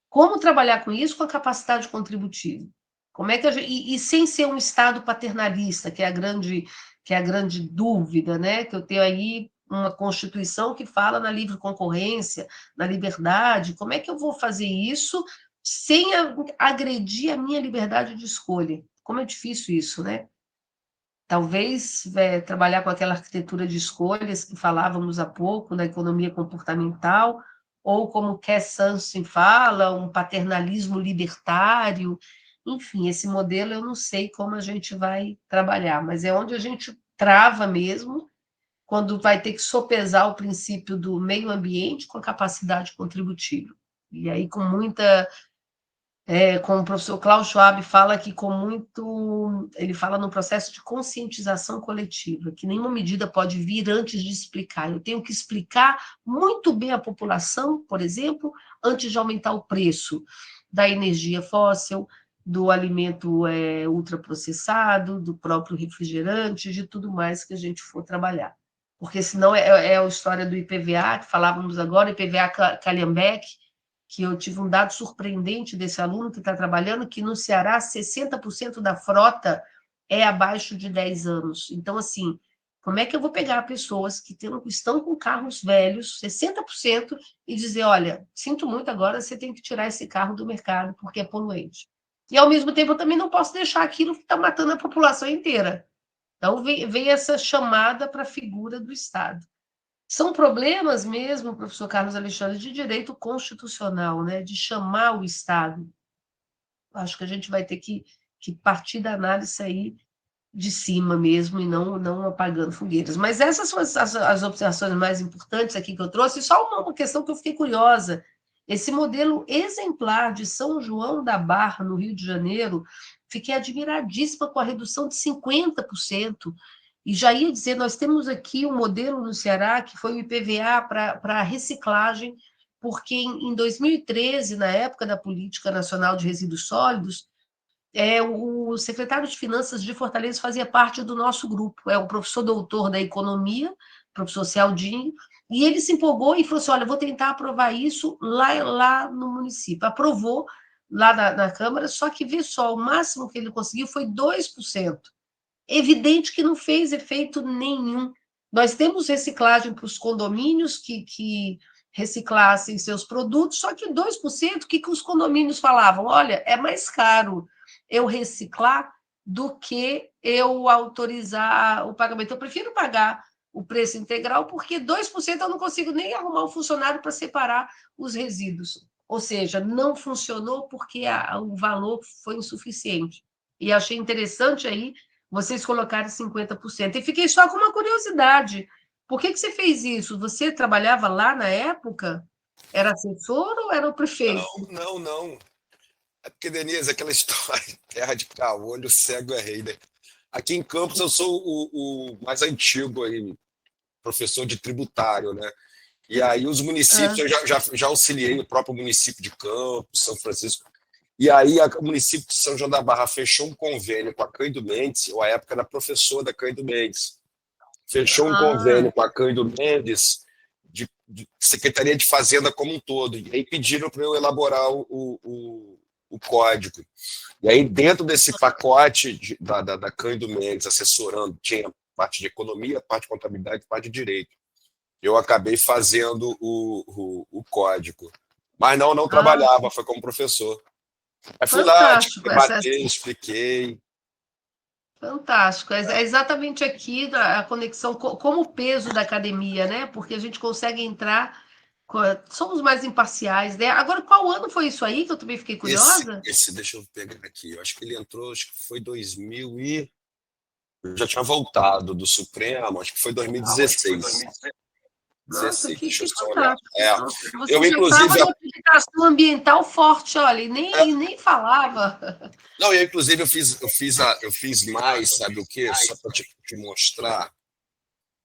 Como trabalhar com isso com a capacidade contributiva? Como é que e sem ser um Estado paternalista, que é a grande dúvida, né? Que eu tenho aí uma Constituição que fala na livre concorrência, na liberdade. Como é que eu vou fazer isso sem agredir a minha liberdade de escolha? Como é difícil isso, né? Talvez trabalhar com aquela arquitetura de escolhas que falávamos há pouco, na economia comportamental, ou como Cass Sunstein fala, um paternalismo libertário. Enfim, esse modelo eu não sei como a gente vai trabalhar, mas é onde a gente trava mesmo, quando vai ter que sopesar o princípio do meio ambiente com a capacidade contributiva. E aí, com muita como o professor Klaus Schwab fala que ele fala no processo de conscientização coletiva, que nenhuma medida pode vir antes de explicar. Eu tenho que explicar muito bem a população, por exemplo, antes de aumentar o preço da energia fóssil, do alimento ultraprocessado, do próprio refrigerante, de tudo mais que a gente for trabalhar. Porque senão é a história do IPVA, que falávamos agora, IPVA Calhambeck, que eu tive um dado surpreendente desse aluno que está trabalhando, que no Ceará 60% da frota é abaixo de 10 anos. Então, assim, como é que eu vou pegar pessoas que estão com carros velhos, 60%, e dizer, olha, sinto muito, agora você tem que tirar esse carro do mercado, porque é poluente. E, ao mesmo tempo, eu também não posso deixar aquilo que está matando a população inteira. Então, vem essa chamada para a figura do Estado. São problemas mesmo, professor Carlos Alexandre, de direito constitucional, né? De chamar o Estado. Acho que a gente vai ter que partir da análise aí de cima mesmo e não apagando fogueiras. Mas essas são as observações mais importantes aqui que eu trouxe. E só uma questão que eu fiquei curiosa. Esse modelo exemplar de São João da Barra, no Rio de Janeiro, fiquei admiradíssima com a redução de 50%. E já ia dizer, nós temos aqui um modelo no Ceará, que foi o IPVA para reciclagem, porque em 2013, na época da Política Nacional de Resíduos Sólidos, o secretário de Finanças de Fortaleza fazia parte do nosso grupo, é o professor doutor da Economia, professor Cialdini, e ele se empolgou e falou assim, olha, vou tentar aprovar isso lá no município. Aprovou lá na Câmara, só que, vê só, o máximo que ele conseguiu foi 2%. Evidente que não fez efeito nenhum. Nós temos reciclagem para os condomínios que reciclassem seus produtos, só que 2%, o que os condomínios falavam? Olha, é mais caro eu reciclar do que eu autorizar o pagamento. Eu prefiro pagar o preço integral, porque 2% eu não consigo nem arrumar um funcionário para separar os resíduos. Ou seja, não funcionou porque o valor foi insuficiente. E achei interessante aí vocês colocarem 50%. E fiquei só com uma curiosidade. Por que você fez isso? Você trabalhava lá na época? Era assessor ou era o prefeito? Não. É porque, Denise, aquela história, terra de caolho, cego é rei, né? Aqui em Campos eu sou o mais antigo aí, professor de tributário, né? E aí os municípios, Ah, eu já auxiliei o próprio município de Campos, São Francisco. E aí o município de São João da Barra fechou um convênio com a Cândido Mendes, eu à época era professor da Cândido Mendes, fechou um ah, convênio com a Cândido Mendes de Secretaria de Fazenda como um todo. E aí pediram para eu elaborar o código. E aí, dentro desse pacote da Cândido Mendes, assessorando, tinha parte de economia, parte de contabilidade, parte de direito. Eu acabei fazendo o código. Mas não ah, trabalhava, foi como professor. Aí fui lá, fantástico. debatei, expliquei. Fantástico. É exatamente aqui a conexão, como o peso da academia, né? Porque a gente consegue entrar, somos mais imparciais, né? Agora, qual ano foi isso aí que eu também fiquei curiosa? Deixa eu pegar aqui. Eu acho que ele entrou, acho que foi 2000 e... Eu já tinha voltado do Supremo, acho que foi 2016. Nossa, 16, deixa eu que só olhar. fantástico. Então, Eu, você já estava inclusive, na notificação ambiental forte, olha, e nem falava. não, inclusive eu fiz mais, sabe o quê? Só para te mostrar.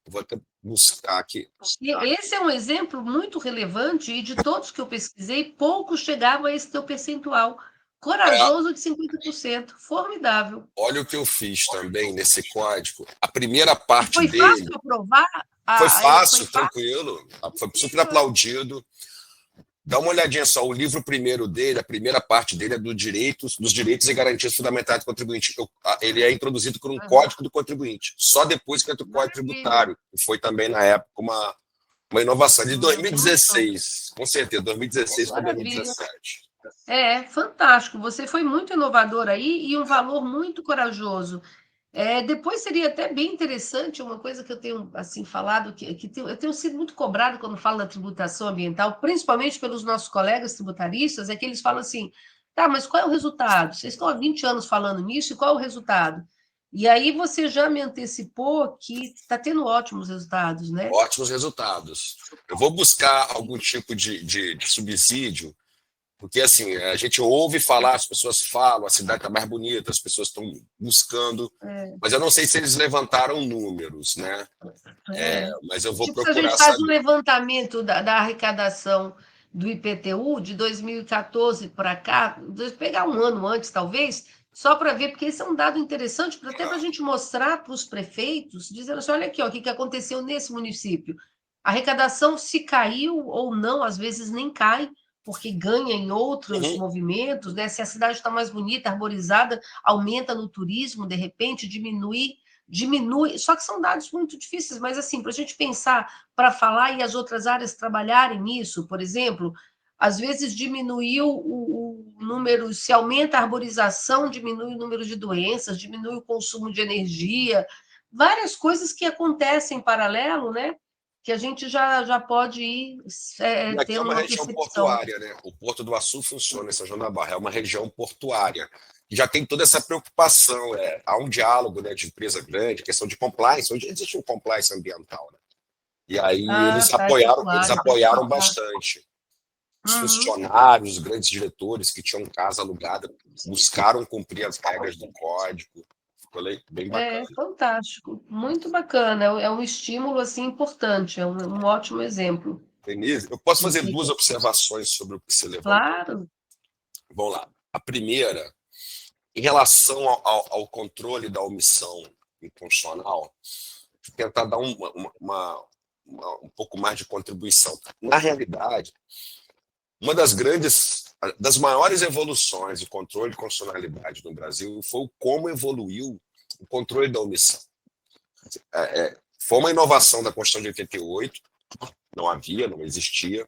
Vou até buscar aqui. E esse é um exemplo muito relevante e de todos que eu pesquisei, poucos chegavam a esse teu percentual. É, Corajoso de 50%, formidável. olha o que eu fiz também nesse código. A primeira E parte foi fácil dele aprovar? foi Foi fácil, fácil? tranquilo, foi super Isso, é. aplaudido. Dá uma olhadinha só, o livro primeiro dele, a primeira parte dele é dos direitos e garantias fundamentais do contribuinte. Ele é introduzido por um Aham. código do contribuinte. Só depois que entra o código Maravilha. tributário, que foi também, na época, uma inovação de Uma evolução. 2016, com certeza, 2016 para Maravilha. 2017. É, fantástico. Você foi muito inovador aí e um valor muito corajoso. Depois seria até bem interessante uma coisa que eu tenho assim falado, eu tenho sido muito cobrado quando falo da tributação ambiental, principalmente pelos nossos colegas tributaristas, é que eles falam assim, tá, mas qual é o resultado? Vocês estão há 20 anos falando nisso, e qual é o resultado? E aí você já me antecipou que está tendo ótimos resultados, né? Ótimos resultados. Eu vou buscar algum tipo de subsídio, porque assim, a gente ouve falar, as pessoas falam, a cidade está mais bonita, as pessoas estão buscando, mas eu não sei se eles levantaram números, né? É. Mas eu vou Tipo, se a gente procurar faz um saber. levantamento da arrecadação do IPTU de 2014 para cá, pegar um ano antes, talvez, só para ver, porque esse é um dado interessante, até para a gente mostrar para os prefeitos, dizendo assim, olha aqui, ó, o que aconteceu nesse município. A arrecadação, se caiu ou não, às vezes nem cai, porque ganha em outros Uhum. movimentos, né? Se a cidade está mais bonita, arborizada, aumenta no turismo, de repente, diminui, só que são dados muito difíceis, mas assim, para a gente pensar, para falar e as outras áreas trabalharem nisso, por exemplo, às vezes diminuiu o número, se aumenta a arborização, diminui o número de doenças, diminui o consumo de energia, várias coisas que acontecem em paralelo, né? Que a gente já pode ir E aqui é tendo uma uma região percepção. portuária, né? O Porto do Açu funciona em São João da Barra, é uma região portuária. E já tem toda essa preocupação, há um diálogo, né, de empresa grande, questão de compliance, hoje existe um compliance ambiental, né? E aí Ah, tá, é eles pecuário, tem que apoiaram tocar. bastante. Os Uhum. funcionários, os grandes diretores que tinham casa alugada buscaram cumprir as regras do código. Ficou bem É bacana. fantástico, muito bacana, é um estímulo, assim, importante, é um ótimo exemplo Denise, eu posso do fazer que duas observações sobre o que você levantou. claro. Vamos lá. A primeira, em relação ao controle da omissão inconstitucional, tentar dar um pouco mais de contribuição. Na realidade, uma das maiores evoluções do controle de constitucionalidade no Brasil foi como evoluiu o controle da omissão. Foi uma inovação da Constituição de 88, não existia,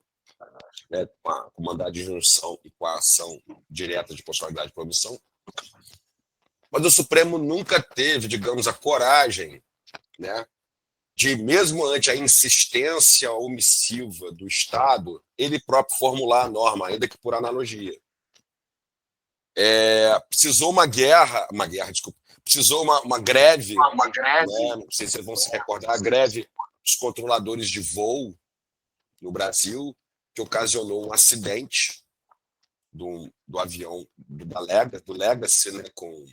né, com mandado de injunção e com a ação direta de constitucionalidade por omissão. Mas o Supremo nunca teve, digamos, a coragem, né, de, mesmo ante a insistência omissiva do Estado, ele próprio formular a norma, ainda que por analogia. Precisou desculpa, precisou uma greve, né, não sei se vocês vão se recordar, a greve dos controladores de voo no Brasil, que ocasionou um acidente do avião do Legacy, né, com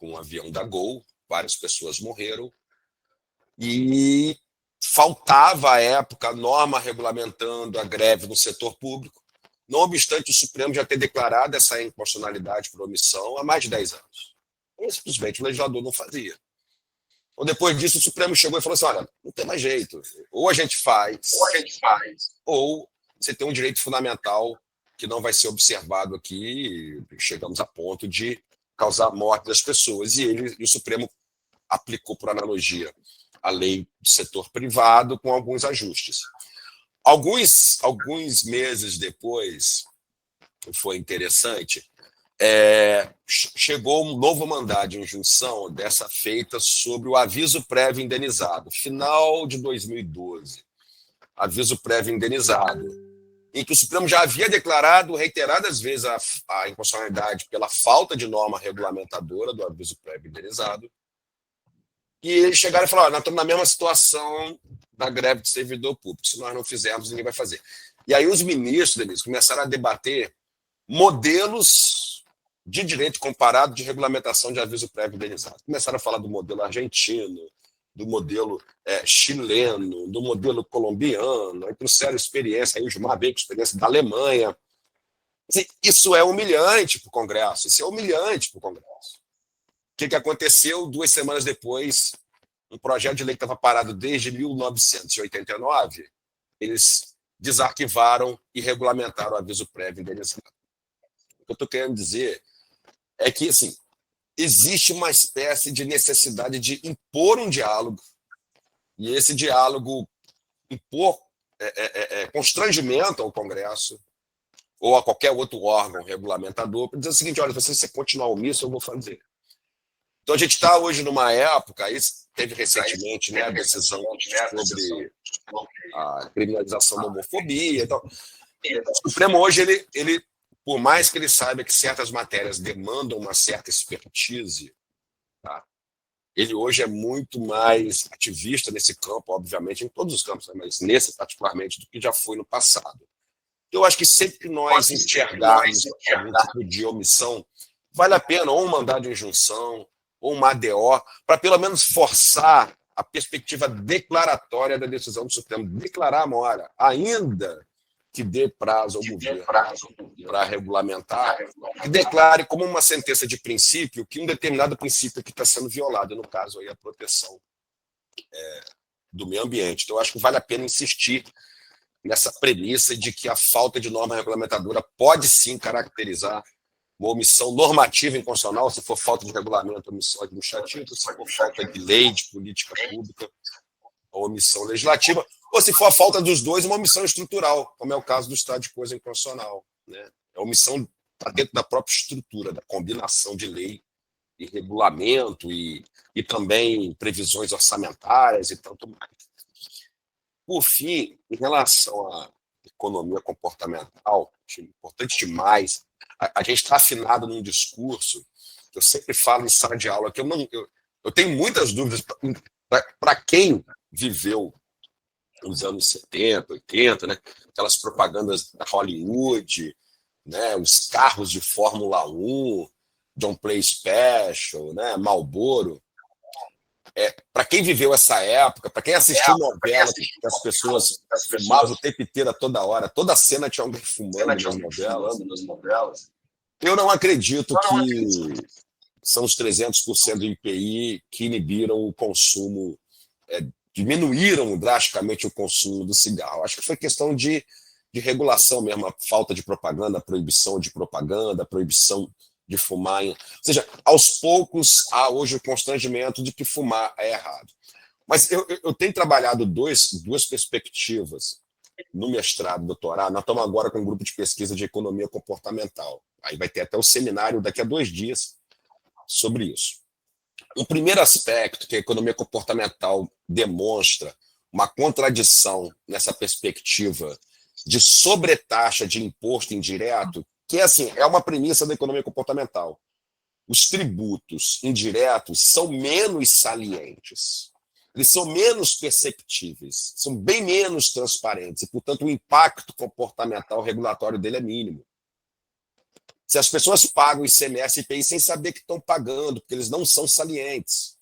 o avião da Gol, várias pessoas morreram, e faltava, à época, a norma regulamentando a greve no setor público, não obstante o Supremo já ter declarado essa inconstitucionalidade por omissão há mais de 10 anos. Então, simplesmente o legislador não fazia. Então, depois disso, o Supremo chegou e falou assim, olha, não tem mais jeito, ou a gente faz, ou você tem um direito fundamental que não vai ser observado aqui, e chegamos a ponto de causar a morte das pessoas. E o Supremo aplicou, por analogia, a lei do setor privado com alguns ajustes. Alguns meses depois, foi interessante, chegou um novo mandado de injunção, dessa feita sobre o aviso prévio indenizado, final de 2012. Aviso prévio indenizado, em que o Supremo já havia declarado reiteradas vezes a inconstitucionalidade pela falta de norma regulamentadora do aviso prévio indenizado. E eles chegaram e falaram, nós estamos na mesma situação da greve de servidor público. Se nós não fizermos, ninguém vai fazer. E aí os ministros, Denise, começaram a debater modelos de direito comparado de regulamentação de aviso prévio indenizado. Começaram a falar do modelo argentino, do modelo chileno, do modelo colombiano, aí trouxeram experiência, aí o Gilmar veio com experiência da Alemanha. Isso é humilhante para o Congresso, O que aconteceu 2 semanas depois? Um projeto de lei que estava parado desde 1989, eles desarquivaram e regulamentaram o aviso prévio indenizado. O que eu estou querendo dizer é que, assim, existe uma espécie de necessidade de impor um diálogo, e esse diálogo impor constrangimento ao Congresso ou a qualquer outro órgão regulamentador para dizer o seguinte, olha, se você continuar omisso, eu vou fazer. Então, a gente está hoje numa época, aí teve recentemente, né, a decisão sobre a criminalização da homofobia. Então, o Supremo hoje, ele, por mais que ele saiba que certas matérias demandam uma certa expertise, tá? Ele hoje é muito mais ativista nesse campo, obviamente, em todos os campos, né, mas nesse particularmente, do que já foi no passado. Eu acho que sempre que nós enxergarmos algum tipo de omissão, vale a pena ou um mandado de injunção, ou uma ADO, para pelo menos forçar a perspectiva declaratória da decisão do Supremo, declarar a mora, ainda que dê prazo ao governo para regulamentar, e declare como uma sentença de princípio que um determinado princípio que está sendo violado, no caso aí a proteção do meio ambiente. Então, eu acho que vale a pena insistir nessa premissa de que a falta de norma regulamentadora pode sim caracterizar uma omissão normativa inconstitucional, se for falta de regulamento, omissão administrativa, se for falta de lei, de política pública, ou omissão legislativa, ou se for a falta dos dois, uma omissão estrutural, como é o caso do estado de coisa inconstitucional, né? É omissão está dentro da própria estrutura, da combinação de lei e regulamento e também previsões orçamentárias e tanto mais. Por fim, em relação à economia comportamental, importante demais, a gente está afinado num discurso, eu sempre falo em sala de aula, que eu tenho muitas dúvidas para quem viveu nos anos 70, 80, né? Aquelas propagandas da Hollywood, né? Os carros de Fórmula 1, Don't Play Special, né? Marlboro. Para quem viveu essa época, para quem assistiu novela, que as pessoas fumavam o tempo inteiro, toda hora, toda cena tinha alguém fumando nas novelas. Eu não acredito que são os 300% do IPI que inibiram o consumo, diminuíram drasticamente o consumo do cigarro. Acho que foi questão de regulação mesmo, a falta de propaganda, a proibição de propaganda, a proibição de fumar. Ou seja, aos poucos há hoje o constrangimento de que fumar é errado. Mas eu tenho trabalhado duas perspectivas no mestrado, doutorado. Nós estamos agora com um grupo de pesquisa de economia comportamental. Aí vai ter até o seminário daqui a 2 dias sobre isso. O primeiro aspecto que a economia comportamental demonstra uma contradição nessa perspectiva de sobretaxa de imposto indireto, que assim, é uma premissa da economia comportamental. Os tributos indiretos são menos salientes, eles são menos perceptíveis, são bem menos transparentes e, portanto, o impacto comportamental regulatório dele é mínimo. Se as pessoas pagam ICMS e IPI sem saber que estão pagando, porque eles não são salientes.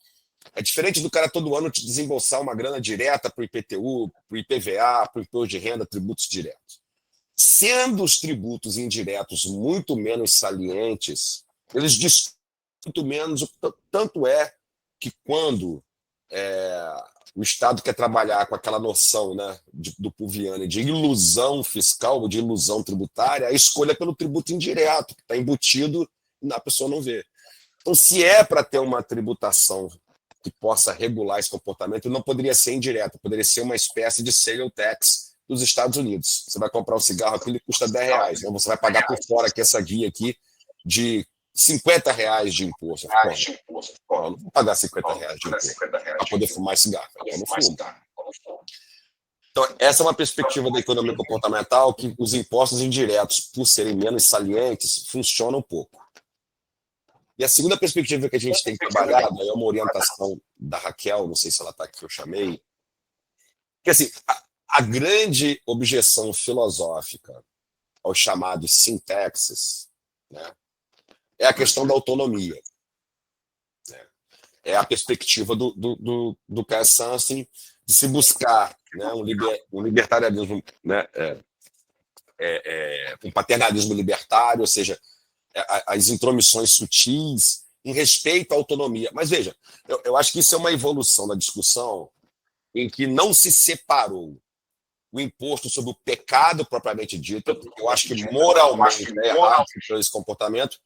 É diferente do cara todo ano te desembolsar uma grana direta para o IPTU, para o IPVA, para o imposto de renda, tributos diretos. Sendo os tributos indiretos muito menos salientes, eles discutem muito menos. Tanto é que quando o Estado quer trabalhar com aquela noção, né, do Puviani de ilusão fiscal, de ilusão tributária, a escolha é pelo tributo indireto, que está embutido e a pessoa não vê. Então, se é para ter uma tributação que possa regular esse comportamento, não poderia ser indireta, poderia ser uma espécie de sale tax dos Estados Unidos. Você vai comprar um cigarro aqui, ele custa R$10, então você vai pagar por fora aqui essa guia aqui de R$50 de imposto. Pô, eu não vou pagar R$50 de imposto para poder fumar cigarro. Eu não fumo. Então, essa é uma perspectiva da economia comportamental, que os impostos indiretos, por serem menos salientes, funcionam um pouco. E a segunda perspectiva que a gente tem trabalhado é uma orientação da Raquel, não sei se ela está aqui, eu chamei, que assim, a grande objeção filosófica aos chamados syntaxes, né, é a questão da autonomia. É a perspectiva do Cass assim, de se buscar, né, um libertarianismo, né, um paternalismo libertário, ou seja, as intromissões sutis em respeito à autonomia. Mas veja, eu acho que isso é uma evolução da discussão em que não se separou o imposto sobre o pecado propriamente dito, porque eu acho que moralmente é errado esse comportamento,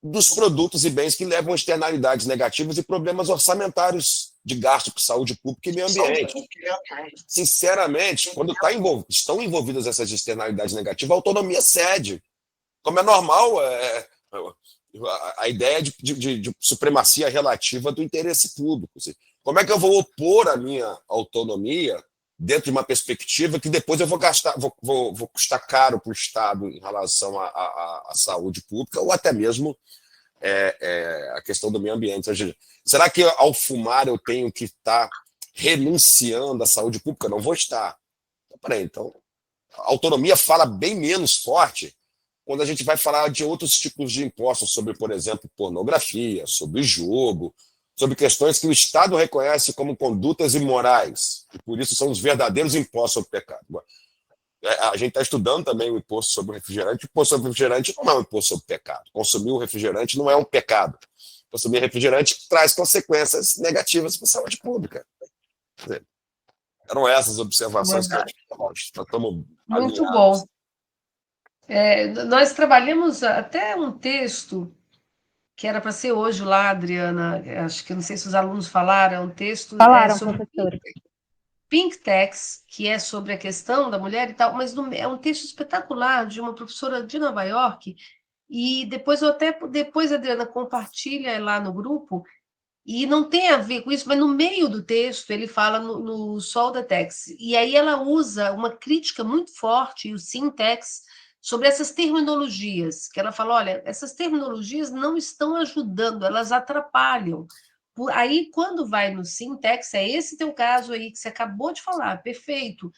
dos produtos e bens que levam a externalidades negativas e problemas orçamentários de gasto com saúde pública e meio ambiente. Sinceramente, quando estão envolvidas essas externalidades negativas, a autonomia cede. Como é normal, a ideia de supremacia relativa do interesse público. Como é que eu vou opor a minha autonomia dentro de uma perspectiva que depois eu vou custar caro para o Estado em relação à saúde pública ou até mesmo a questão do meio ambiente? Ou seja, será que ao fumar eu tenho que estar renunciando à saúde pública? Não vou estar. Então, a autonomia fala bem menos forte quando a gente vai falar de outros tipos de impostos, sobre, por exemplo, pornografia, sobre jogo, sobre questões que o Estado reconhece como condutas imorais, e por isso são os verdadeiros impostos sobre o pecado. A gente está estudando também o imposto sobre o refrigerante. O imposto sobre o refrigerante não é um imposto sobre o pecado. Consumir o refrigerante não é um pecado. Consumir refrigerante traz consequências negativas para a saúde pública. Eram essas observações que nós estamos muito bom. Nós trabalhamos até um texto que era para ser hoje lá, Adriana, acho que não sei se os alunos falaram, é um texto sobre Pink Tax, que é sobre a questão da mulher e tal, mas é um texto espetacular de uma professora de Nova York, e depois Adriana, compartilha lá no grupo, e não tem a ver com isso, mas no meio do texto ele fala no Sol da Tax, e aí ela usa uma crítica muito forte, o Syntax, sobre essas terminologias, que ela fala, olha, essas terminologias não estão ajudando, elas atrapalham. Aí, quando vai no Syntax, é esse teu caso aí que você acabou de falar, perfeito.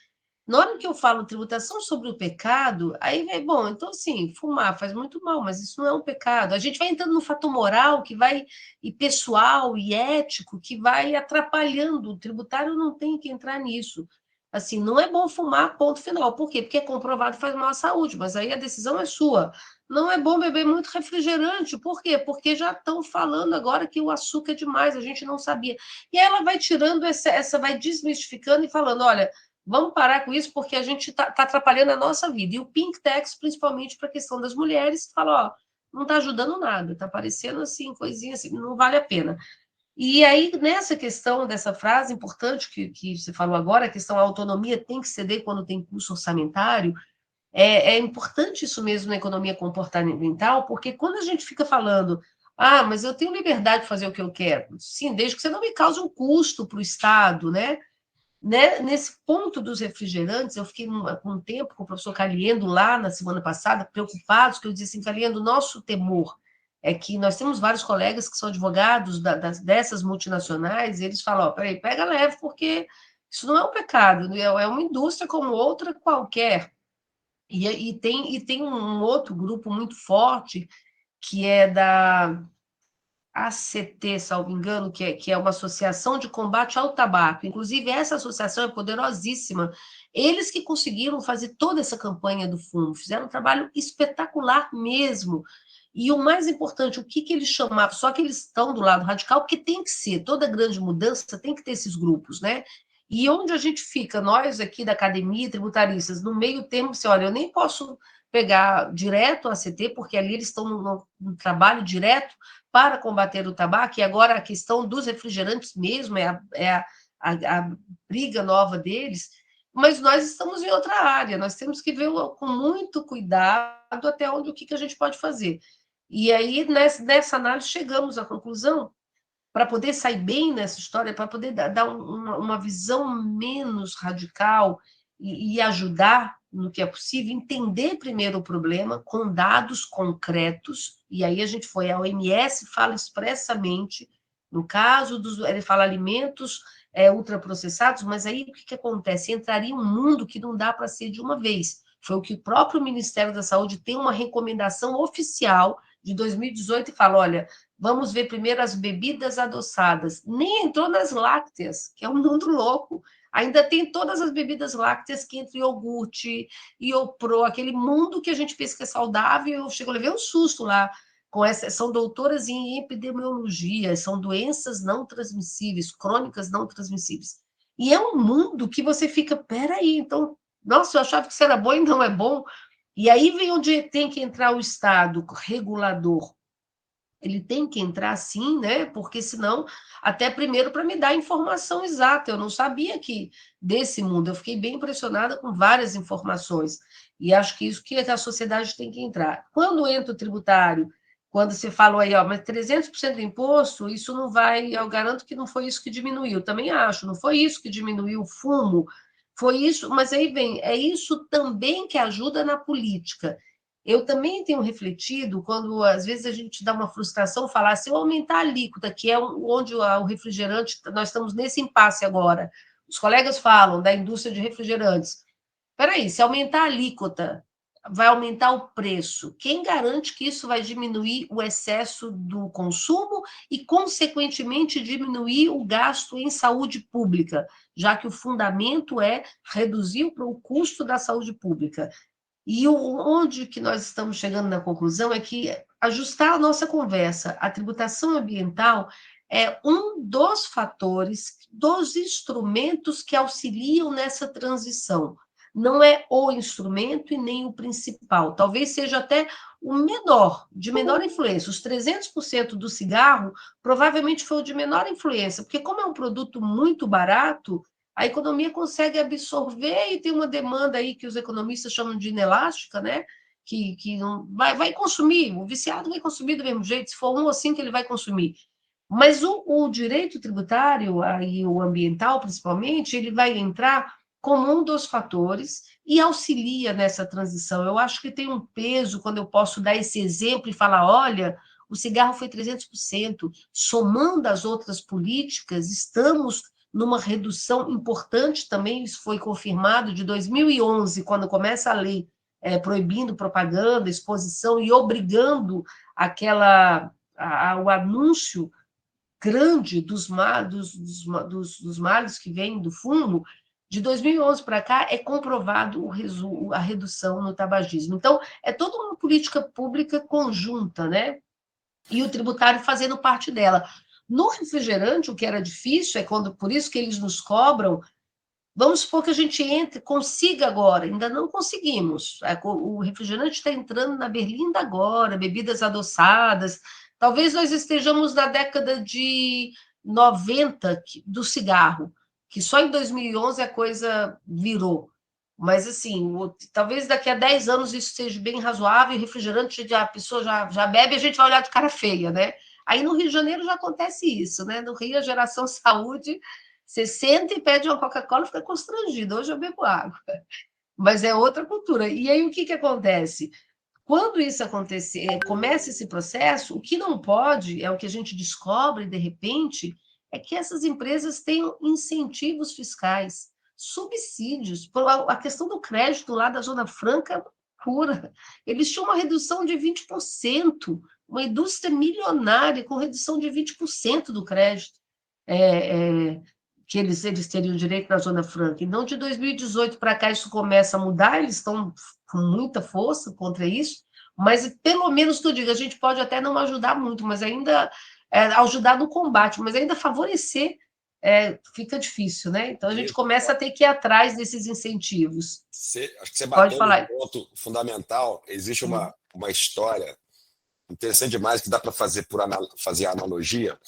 Na hora que eu falo tributação sobre o pecado, aí é bom, então assim, fumar faz muito mal, mas isso não é um pecado. A gente vai entrando no fator moral e pessoal e ético que vai atrapalhando. O tributário não tem que entrar nisso. Assim, não é bom fumar, ponto final. Por quê? Porque é comprovado que faz mal à saúde, mas aí a decisão é sua. Não é bom beber muito refrigerante. Por quê? Porque já estão falando agora que o açúcar é demais, a gente não sabia. E aí ela vai tirando vai desmistificando e falando, olha, vamos parar com isso porque a gente está atrapalhando a nossa vida. E o Pink Tax, principalmente para a questão das mulheres, fala, ó, não está ajudando nada, está parecendo assim, coisinha assim, não vale a pena. E aí, nessa questão dessa frase importante que você falou agora, a questão da autonomia tem que ceder quando tem custo orçamentário, é importante isso mesmo na economia comportamental, porque quando a gente fica falando Ah, mas eu tenho liberdade de fazer o que eu quero. Sim, desde que você não me cause um custo para o Estado, né? Nesse ponto dos refrigerantes, eu fiquei com um tempo com o professor Caliendo lá na semana passada, preocupados, que eu disse assim, Caliendo, nosso temor é que nós temos vários colegas que são advogados dessas multinacionais, e eles falam, ó, peraí, pega leve, porque isso não é um pecado, é uma indústria como outra qualquer. E tem um outro grupo muito forte, que é da ACT, salvo engano, que é uma associação de combate ao tabaco. Inclusive, essa associação é poderosíssima. Eles que conseguiram fazer toda essa campanha do fumo, fizeram um trabalho espetacular mesmo. E o mais importante, o que eles chamavam? Só que eles estão do lado radical, porque tem que ser, toda grande mudança tem que ter esses grupos, né? E onde a gente fica, nós aqui da academia, tributaristas, no meio termo, você olha, eu nem posso pegar direto a ACT, porque ali eles estão no trabalho direto para combater o tabaco, e agora a questão dos refrigerantes mesmo a briga nova deles, mas nós estamos em outra área, nós temos que ver com muito cuidado até onde o que a gente pode fazer. E aí, nessa análise, chegamos à conclusão, para poder sair bem nessa história, para poder dar uma visão menos radical e ajudar no que é possível, entender primeiro o problema com dados concretos, e aí a gente foi, a OMS fala expressamente, no caso dos, ele fala alimentos ultraprocessados, mas aí o que acontece? Entraria um mundo que não dá para ser de uma vez. Foi o que o próprio Ministério da Saúde tem uma recomendação oficial de 2018 e fala, olha, vamos ver primeiro as bebidas adoçadas. Nem entrou nas lácteas, que é um mundo louco. Ainda tem todas as bebidas lácteas que entre iogurte, ioprô, aquele mundo que a gente pensa que é saudável. Eu levei um susto lá. São doutoras em epidemiologia, são doenças não transmissíveis, crônicas não transmissíveis. E é um mundo que você fica, peraí, então, nossa, eu achava que isso era bom e não é bom. E aí vem onde tem que entrar o Estado regulador, ele tem que entrar sim, né? Porque senão, até primeiro para me dar a informação exata. Eu não sabia que desse mundo. Eu fiquei bem impressionada com várias informações. E acho que isso que a sociedade tem que entrar. Quando entra o tributário, quando você falou aí, ó, mas 300% de imposto, isso não vai, eu garanto que não foi isso que diminuiu. Também acho, não foi isso que diminuiu o fumo, foi isso, mas aí vem, é isso também que ajuda na política. Eu também tenho refletido, quando às vezes a gente dá uma frustração, falar, se eu aumentar a alíquota, que é onde o refrigerante, nós estamos nesse impasse agora. Os colegas falam da indústria de refrigerantes. Espera aí, se aumentar a alíquota, vai aumentar o preço. Quem garante que isso vai diminuir o excesso do consumo e, consequentemente, diminuir o gasto em saúde pública, já que o fundamento é reduzir o custo da saúde pública. E onde que nós estamos chegando na conclusão é que ajustar a nossa conversa, a tributação ambiental é um dos fatores, dos instrumentos que auxiliam nessa transição. Não é o instrumento e nem o principal. Talvez seja até o menor, de menor influência. Os 300% do cigarro provavelmente foi o de menor influência, porque como é um produto muito barato, a economia consegue absorver e tem uma demanda aí que os economistas chamam de inelástica, né? Que não, vai consumir, o viciado vai consumir do mesmo jeito, se for um ou cinco, ele vai consumir. Mas o direito tributário, aí, o ambiental principalmente, ele vai entrar como um dos fatores e auxilia nessa transição. Eu acho que tem um peso quando eu posso dar esse exemplo e falar, olha, o cigarro foi 300%, somando as outras políticas, estamos numa redução importante também, isso foi confirmado de 2011, quando começa a lei proibindo propaganda, exposição e obrigando o anúncio grande dos males que vêm do fumo, de 2011 para cá é comprovado a redução no tabagismo. Então, é toda uma política pública conjunta, né? E o tributário fazendo parte dela. No refrigerante, o que era difícil é quando, por isso que eles nos cobram, vamos supor que a gente entre, consiga agora, ainda não conseguimos. O refrigerante está entrando na berlinda agora, bebidas adoçadas. Talvez nós estejamos na década de 90 do cigarro, que só em 2011 a coisa virou. Mas, assim, talvez daqui a 10 anos isso seja bem razoável, e refrigerante, a pessoa já bebe, a gente vai olhar de cara feia, né? Aí no Rio de Janeiro já acontece isso, né? No Rio, a geração saúde, você senta e pede uma Coca-Cola e fica constrangido. Hoje eu bebo água. Mas é outra cultura. E aí o que acontece? Quando isso acontecer, começa esse processo, o que não pode, é o que a gente descobre de repente, é que essas empresas tenham incentivos fiscais, subsídios. A questão do crédito lá da Zona Franca é pura. Eles tinham uma redução de 20%, uma indústria milionária com redução de 20% do crédito. Que eles teriam direito na Zona Franca. E não de 2018 para cá isso começa a mudar, eles estão com muita força contra isso, mas pelo menos que eu digo, a gente pode até não ajudar muito, mas ainda ajudar no combate, mas ainda favorecer fica difícil, né? Então a gente começa a ter que ir atrás desses incentivos. Acho que você pode bateu falar. um ponto fundamental. Existe uma história interessante demais que dá para fazer a analogia.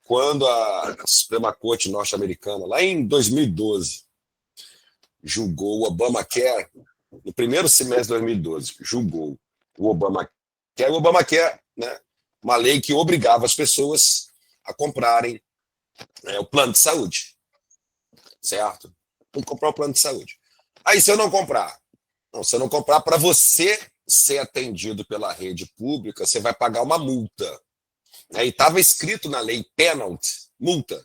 Quando a Suprema Corte norte-americana, lá em 2012, julgou o Obamacare, no primeiro semestre de 2012, julgou o Obamacare. O Obamacare, né, uma lei que obrigava as pessoas a comprarem o plano de saúde. Certo? Tem que comprar o plano de saúde. Aí, se eu não comprar, para você ser atendido pela rede pública, você vai pagar uma multa. E estava escrito na lei penalty, multa.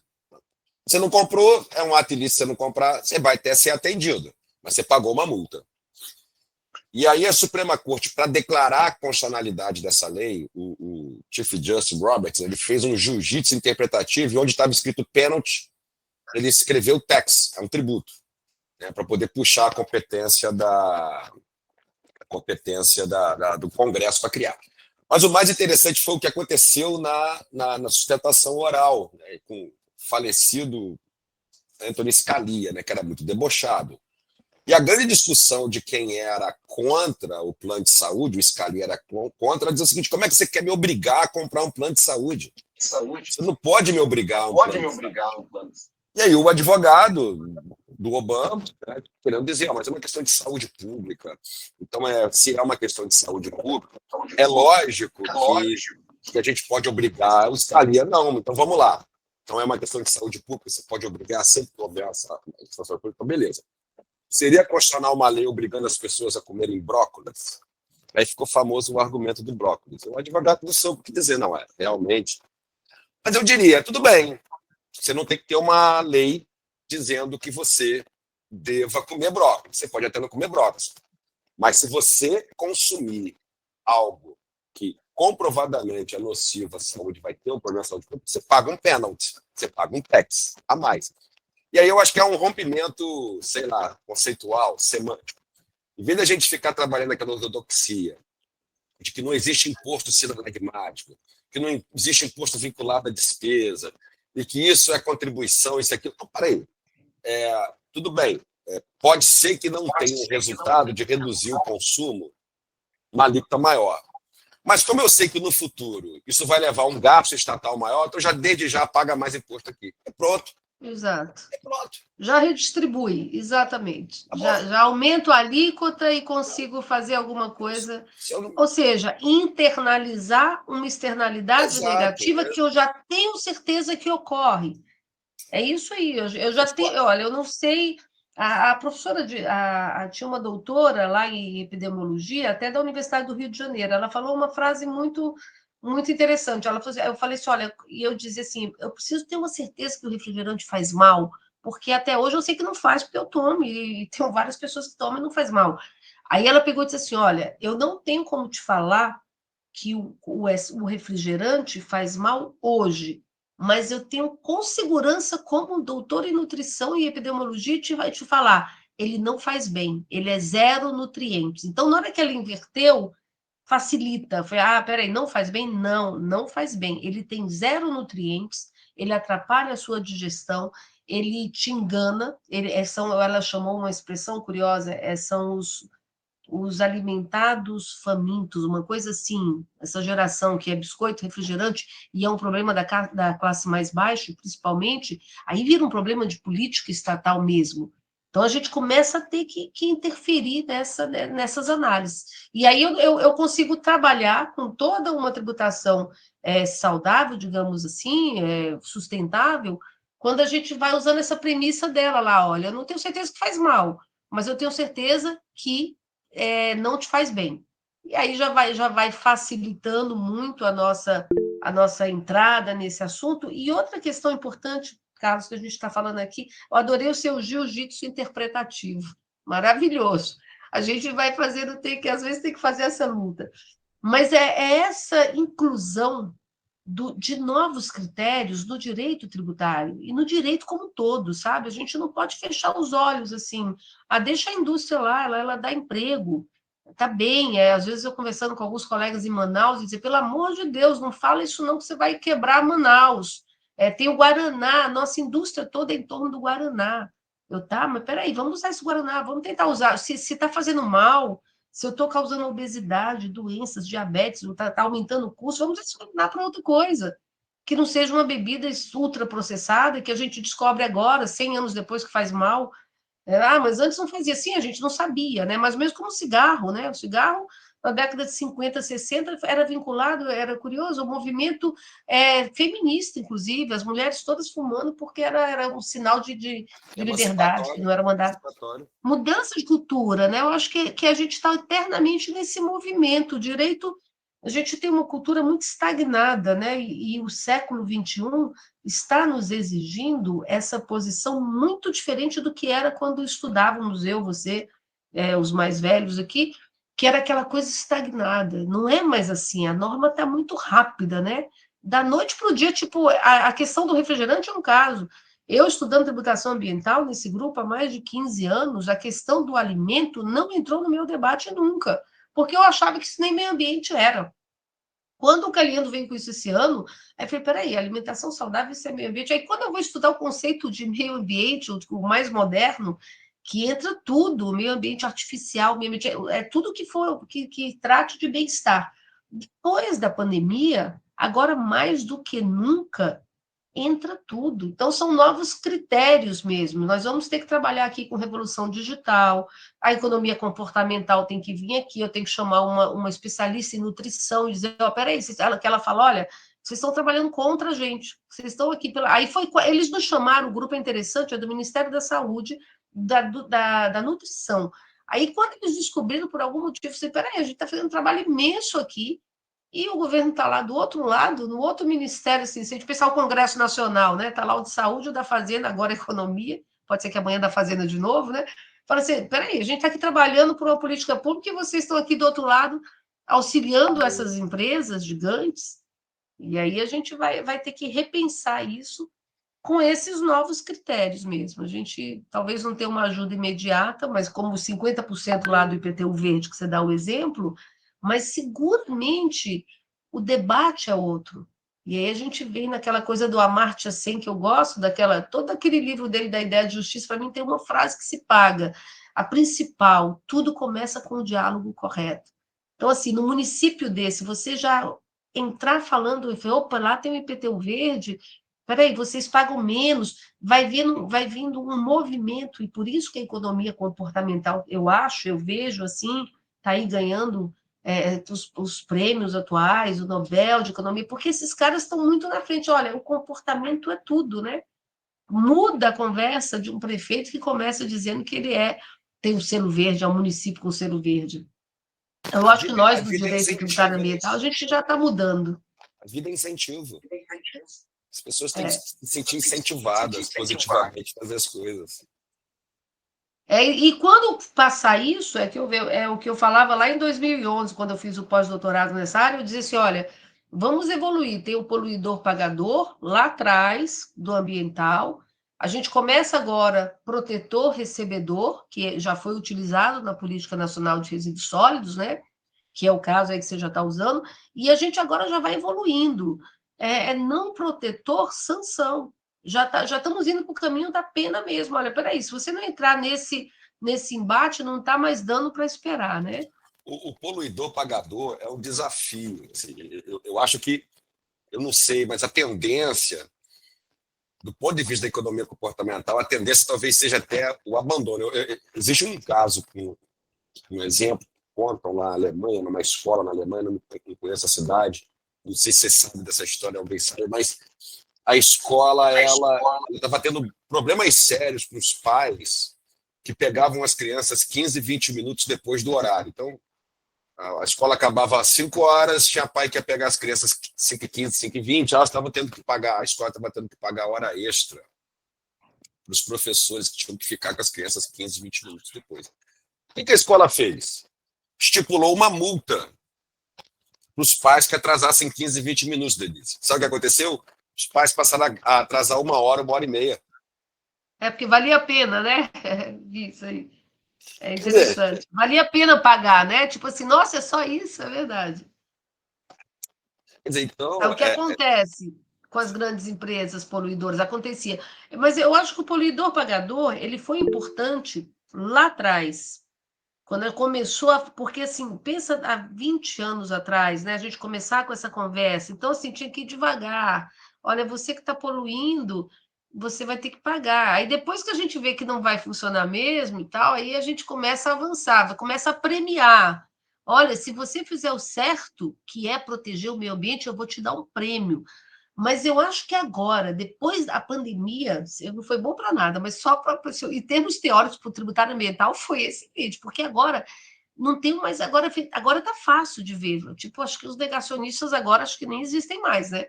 Você não comprou, é um ato ilícito você não comprar, você vai até ser atendido, mas você pagou uma multa. E aí a Suprema Corte, para declarar a constitucionalidade dessa lei, o Chief Justice Roberts, ele fez um jiu-jitsu interpretativo, e onde estava escrito penalty, ele escreveu tax, é um tributo, né, para poder puxar a competência do Congresso para criar. Mas o mais interessante foi o que aconteceu na sustentação oral, né, com o falecido Anthony Scalia, né, que era muito debochado. E a grande discussão de quem era contra o plano de saúde, o Scalia era contra, diz o seguinte: como é que você quer me obrigar a comprar um plano de saúde? Você não pode me obrigar a um plano de saúde. E aí o advogado do Obama, né, querendo dizer, mas é uma questão de saúde pública. Então, se é uma questão de saúde pública, é lógico que a gente pode obrigar o Scalia, não. Então, vamos lá. Então, é uma questão de saúde pública, você pode obrigar sempre que houver essa situação pública. Então, beleza. Seria constitucional uma lei obrigando as pessoas a comerem brócolis? Aí ficou famoso o argumento do brócolis. O advogado não soube o que dizer, não é, realmente. Mas eu diria, tudo bem, você não tem que ter uma lei dizendo que você deva comer brócolis. Você pode até não comer brócolis. Mas se você consumir algo que comprovadamente é nocivo à saúde, vai ter um problema de saúde, você paga um penalty, você paga um tax a mais. E aí eu acho que é um rompimento, sei lá, conceitual, semântico. Em vez da gente ficar trabalhando aquela ortodoxia de que não existe imposto sinalagmático, que não existe imposto vinculado à despesa, e que isso é contribuição, isso é aquilo. Não, peraí. Tudo bem. Pode ser que não tenha um resultado de reduzir o consumo uma alíquota maior. Mas como eu sei que no futuro isso vai levar a um gasto estatal maior, então desde já paga mais imposto aqui. Pronto. Exato. Pronto. Já redistribui, exatamente. Já aumento a alíquota e consigo fazer alguma coisa. Ou seja, internalizar uma externalidade negativa que eu já tenho certeza que ocorre. É isso aí. Eu já tenho. Olha, eu não sei. A professora tinha uma doutora lá em epidemiologia, até da Universidade do Rio de Janeiro. Ela falou uma frase muito interessante. Eu falei assim, olha, e eu dizia assim, eu preciso ter uma certeza que o refrigerante faz mal, porque até hoje eu sei que não faz, porque eu tomo, e tem várias pessoas que tomam e não faz mal. Aí ela pegou e disse assim, olha, eu não tenho como te falar que o refrigerante faz mal hoje, mas eu tenho com segurança, como doutor em nutrição e epidemiologia, te falar, ele não faz bem, ele é zero nutrientes. Então, na hora que ela inverteu, facilita. Foi, peraí, não faz bem? Não, não faz bem. Ele tem zero nutrientes, ele atrapalha a sua digestão, ele te engana. Ela chamou uma expressão curiosa, são os alimentados famintos, uma coisa assim, essa geração que é biscoito, refrigerante, e é um problema da classe mais baixa, principalmente, aí vira um problema de política estatal mesmo. Então, a gente começa a ter que interferir nessas análises. E aí eu consigo trabalhar com toda uma tributação saudável, digamos assim, sustentável, quando a gente vai usando essa premissa dela lá, olha, eu não tenho certeza que faz mal, mas eu tenho certeza que não te faz bem. E aí já vai facilitando muito a nossa entrada nesse assunto. E outra questão importante, Carlos, que a gente está falando aqui, eu adorei o seu jiu-jitsu interpretativo, maravilhoso. A gente vai fazendo, às vezes tem que fazer essa luta. Mas é essa inclusão de novos critérios no direito tributário e no direito como um todo, sabe? A gente não pode fechar os olhos assim, deixa a indústria lá, ela dá emprego, tá bem. Às vezes eu conversando com alguns colegas em Manaus e dizer, pelo amor de Deus, não fala isso não que você vai quebrar Manaus. Tem o Guaraná, a nossa indústria toda é em torno do Guaraná. Mas peraí, vamos usar esse Guaraná, vamos tentar usar. Se está fazendo mal, se eu estou causando obesidade, doenças, diabetes, está aumentando o custo, vamos direcionar para outra coisa, que não seja uma bebida ultraprocessada, que a gente descobre agora, 100 anos depois, que faz mal. Mas antes não fazia assim, a gente não sabia, né? Mas mesmo como o cigarro, né? O cigarro, na década de 50, 60, era vinculado, era curioso, o movimento feminista, inclusive, as mulheres todas fumando, porque era um sinal de liberdade, que não era mandado. Mudança de cultura, né? Eu acho que a gente está eternamente nesse movimento. O direito, a gente tem uma cultura muito estagnada, né? E o século XXI está nos exigindo essa posição muito diferente do que era quando estudávamos, eu, você, os mais velhos aqui, que era aquela coisa estagnada. Não é mais assim, a norma está muito rápida, né? Da noite para o dia, tipo, a questão do refrigerante é um caso. Eu, estudando tributação ambiental nesse grupo há mais de 15 anos, a questão do alimento não entrou no meu debate nunca, porque eu achava que isso nem meio ambiente era. Quando o Caliendo veio com isso esse ano, aí eu falei, peraí, alimentação saudável, isso é meio ambiente. Aí quando eu vou estudar o conceito de meio ambiente, o mais moderno, que entra tudo, meio ambiente artificial, meio ambiente, tudo que for que trate de bem-estar. Depois da pandemia, agora mais do que nunca, entra tudo. Então, são novos critérios mesmo. Nós vamos ter que trabalhar aqui com revolução digital, a economia comportamental tem que vir aqui, eu tenho que chamar uma especialista em nutrição e dizer, peraí, que ela fala, olha, vocês estão trabalhando contra a gente, vocês estão aqui Aí eles nos chamaram, o grupo é interessante, é do Ministério da Saúde, da nutrição. Aí, quando eles descobriram, por algum motivo, eu falei, peraí, a gente está fazendo um trabalho imenso aqui, e o governo está lá do outro lado, no outro ministério, assim, se a gente pensar o Congresso Nacional, né? Está lá o de saúde, o da Fazenda, agora a economia, pode ser que amanhã da Fazenda de novo, né? Fala assim, peraí, a gente está aqui trabalhando por uma política pública e vocês estão aqui do outro lado auxiliando essas empresas gigantes, e aí a gente vai ter que repensar isso com esses novos critérios mesmo. A gente talvez não tenha uma ajuda imediata, mas como 50% lá do IPTU verde, que você dá o exemplo, mas seguramente o debate é outro. E aí a gente vem naquela coisa do Amartya Sen, que eu gosto, todo aquele livro dele da ideia de justiça, para mim tem uma frase que se paga. A principal, tudo começa com o diálogo correto. Então, assim, no município desse, você já entrar falando, opa, lá tem o IPTU verde, peraí, vocês pagam menos, vai vindo um movimento, e por isso que a economia comportamental, eu vejo assim, está aí ganhando os prêmios atuais, o Nobel de Economia, porque esses caras estão muito na frente. Olha, o comportamento é tudo, né? Muda a conversa de um prefeito que começa dizendo que ele tem o selo verde, é um município com selo verde. Eu acho que nós, do direito tributário ambiental, a gente já está mudando. A vida é incentivo. As pessoas têm que se sentir incentivadas positivamente a fazer as coisas. E quando passar isso, é o que eu falava lá em 2011, quando eu fiz o pós-doutorado nessa área, eu dizia assim, olha, vamos evoluir, tem o poluidor-pagador lá atrás do ambiental, a gente começa agora protetor-recebedor, que já foi utilizado na Política Nacional de Resíduos Sólidos, né? Que é o caso aí que você já está usando, e a gente agora já vai evoluindo. Não protetor, sanção. Já estamos indo para o caminho da pena mesmo. Olha, peraí, se você não entrar nesse embate, não está mais dando para esperar, né? O poluidor-pagador é um desafio. Assim, eu acho que, eu não sei, mas a tendência, do ponto de vista da economia comportamental, a tendência talvez seja até o abandono. Existe um caso, um exemplo, contam lá na Alemanha, numa escola na Alemanha, não conheço a cidade, não sei se você sabe dessa história, alguém sabe, mas a escola ela estava tendo problemas sérios com os pais que pegavam as crianças 15, 20 minutos depois do horário. Então, a escola acabava às 5 horas, tinha pai que ia pegar as crianças 5h15, 5h20, elas estavam tendo que pagar, a escola estava tendo que pagar hora extra para os professores que tinham que ficar com as crianças 15, 20 minutos depois. O que a escola fez? Estipulou uma multa para os pais que atrasassem 15, 20 minutos, Denise. Sabe o que aconteceu? Os pais passaram a atrasar 1 hora e meia. É porque valia a pena, né? Isso aí. É Quer dizer, interessante. Valia a pena pagar, né? Tipo assim, nossa, é só isso, é verdade. É então, o que acontece com as grandes empresas poluidoras, acontecia. Mas eu acho que o poluidor pagador, ele foi importante lá atrás, quando ele começou a, porque assim, pensa há 20 anos atrás, né, a gente começar com essa conversa, então assim, tinha que ir devagar. Olha, você que está poluindo, você vai ter que pagar. Aí depois que a gente vê que não vai funcionar mesmo e tal, aí a gente começa a avançar, começa a premiar. Olha, se você fizer o certo, que é proteger o meio ambiente, eu vou te dar um prêmio. Mas eu acho que agora, depois da pandemia, não foi bom para nada, mas só para. Em termos teóricos para o tributário ambiental, foi excelente, porque agora não tem mais. Agora está fácil de ver. Tipo, acho que os negacionistas agora acho que nem existem mais, né?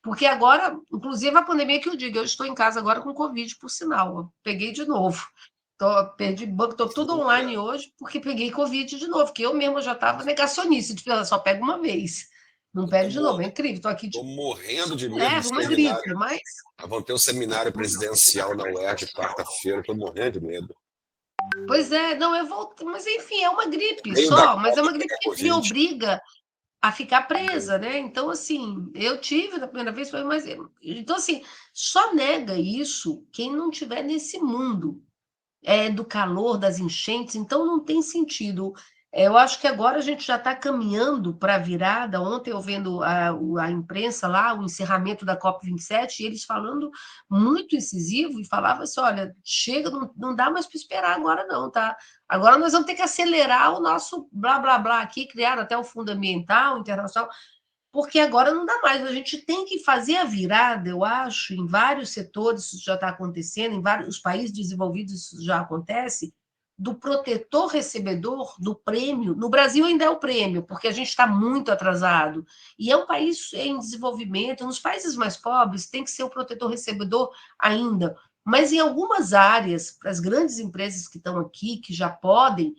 Porque agora, inclusive a pandemia que eu digo, eu estou em casa agora com Covid, por sinal, eu peguei de novo. Perdi banco, estou tudo online hoje, porque peguei Covid de novo, que eu mesma já estava negacionista, tipo, só pego uma vez, não pego de novo, é incrível, estou aqui estou morrendo de medo do leve, uma gripe, seminário. mas. Vão ter um seminário presidencial na UERJ quarta-feira, estou morrendo de medo. Pois é, não, eu volto, mas enfim, é uma gripe Meio da só, mas é Copa uma gripe pegar que me Covid. obriga a ficar presa, né? Então, assim, eu tive na primeira vez, mas. Então, assim, só nega isso quem não tiver nesse mundo. Do calor, das enchentes, então não tem sentido. Eu acho que agora a gente já está caminhando para a virada. Ontem eu vendo a imprensa lá, o encerramento da COP27, e eles falando muito incisivo, e falava assim: olha, chega, não dá mais para esperar agora, não, tá? Agora nós vamos ter que acelerar o nosso blá blá blá aqui, criar até o Fundo Ambiental Internacional, porque agora não dá mais. A gente tem que fazer a virada, eu acho, em vários setores isso já está acontecendo, em vários países desenvolvidos isso já acontece, do protetor recebedor do prêmio. No Brasil ainda é o prêmio, porque a gente está muito atrasado. E é um país em desenvolvimento. Nos países mais pobres tem que ser o protetor recebedor ainda. Mas em algumas áreas, para as grandes empresas que estão aqui, que já podem,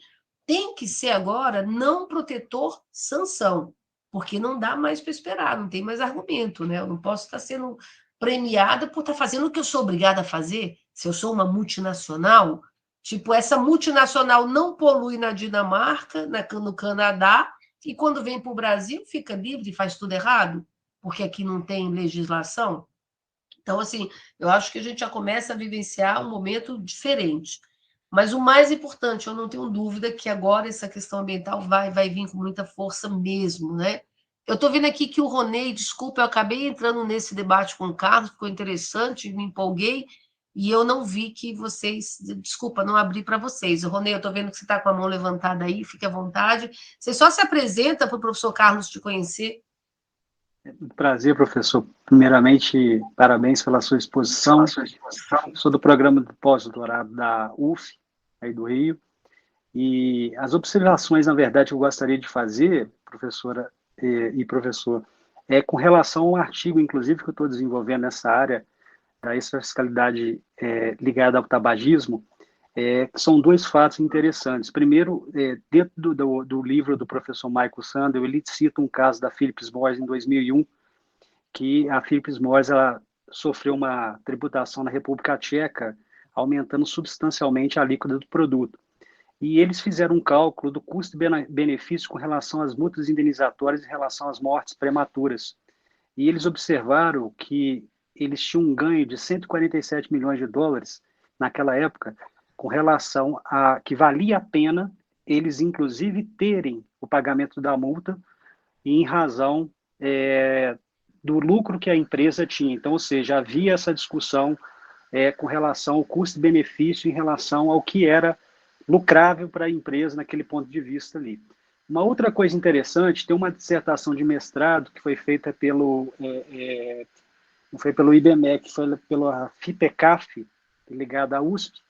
tem que ser agora não protetor sanção, porque não dá mais para esperar, não tem mais argumento, né? Eu não posso estar sendo premiada por estar fazendo o que eu sou obrigada a fazer. Se eu sou uma multinacional, tipo, essa multinacional não polui na Dinamarca, no Canadá, e quando vem para o Brasil fica livre e faz tudo errado, porque aqui não tem legislação. Então, assim, eu acho que a gente já começa a vivenciar um momento diferente. Mas o mais importante, eu não tenho dúvida que agora essa questão ambiental vai vir com muita força mesmo, né? Eu estou vendo aqui que o Ronei, desculpa, eu acabei entrando nesse debate com o Carlos, ficou interessante, me empolguei, e eu não vi que vocês, desculpa, não abri para vocês. O Ronei, eu estou vendo que você está com a mão levantada aí, fique à vontade. Você só se apresenta para o professor Carlos te conhecer. Prazer, professor. Primeiramente, parabéns pela sua exposição. Sou do programa de pós-doutorado da UF, aí do Rio, e as observações, na verdade, que eu gostaria de fazer, professora e professor, é com relação ao artigo, inclusive, que eu estou desenvolvendo nessa área da extrafiscalidade ligada ao tabagismo, que são dois fatos interessantes. Primeiro, dentro do livro do professor Michael Sandel, ele cita um caso da Philip Morris em 2001, que a Philip Morris ela sofreu uma tributação na República Tcheca, aumentando substancialmente a alíquota do produto. E eles fizeram um cálculo do custo-benefício com relação às multas indenizatórias em relação às mortes prematuras. E eles observaram que eles tinham um ganho de 147 milhões de dólares naquela época, com relação a que valia a pena eles, inclusive, terem o pagamento da multa em razão do lucro que a empresa tinha. Então, ou seja, havia essa discussão com relação ao custo-benefício em relação ao que era lucrável para a empresa naquele ponto de vista ali. Uma outra coisa interessante, tem uma dissertação de mestrado que foi feita não foi pelo IBMEC, foi pela FIPECAF, ligada à USP,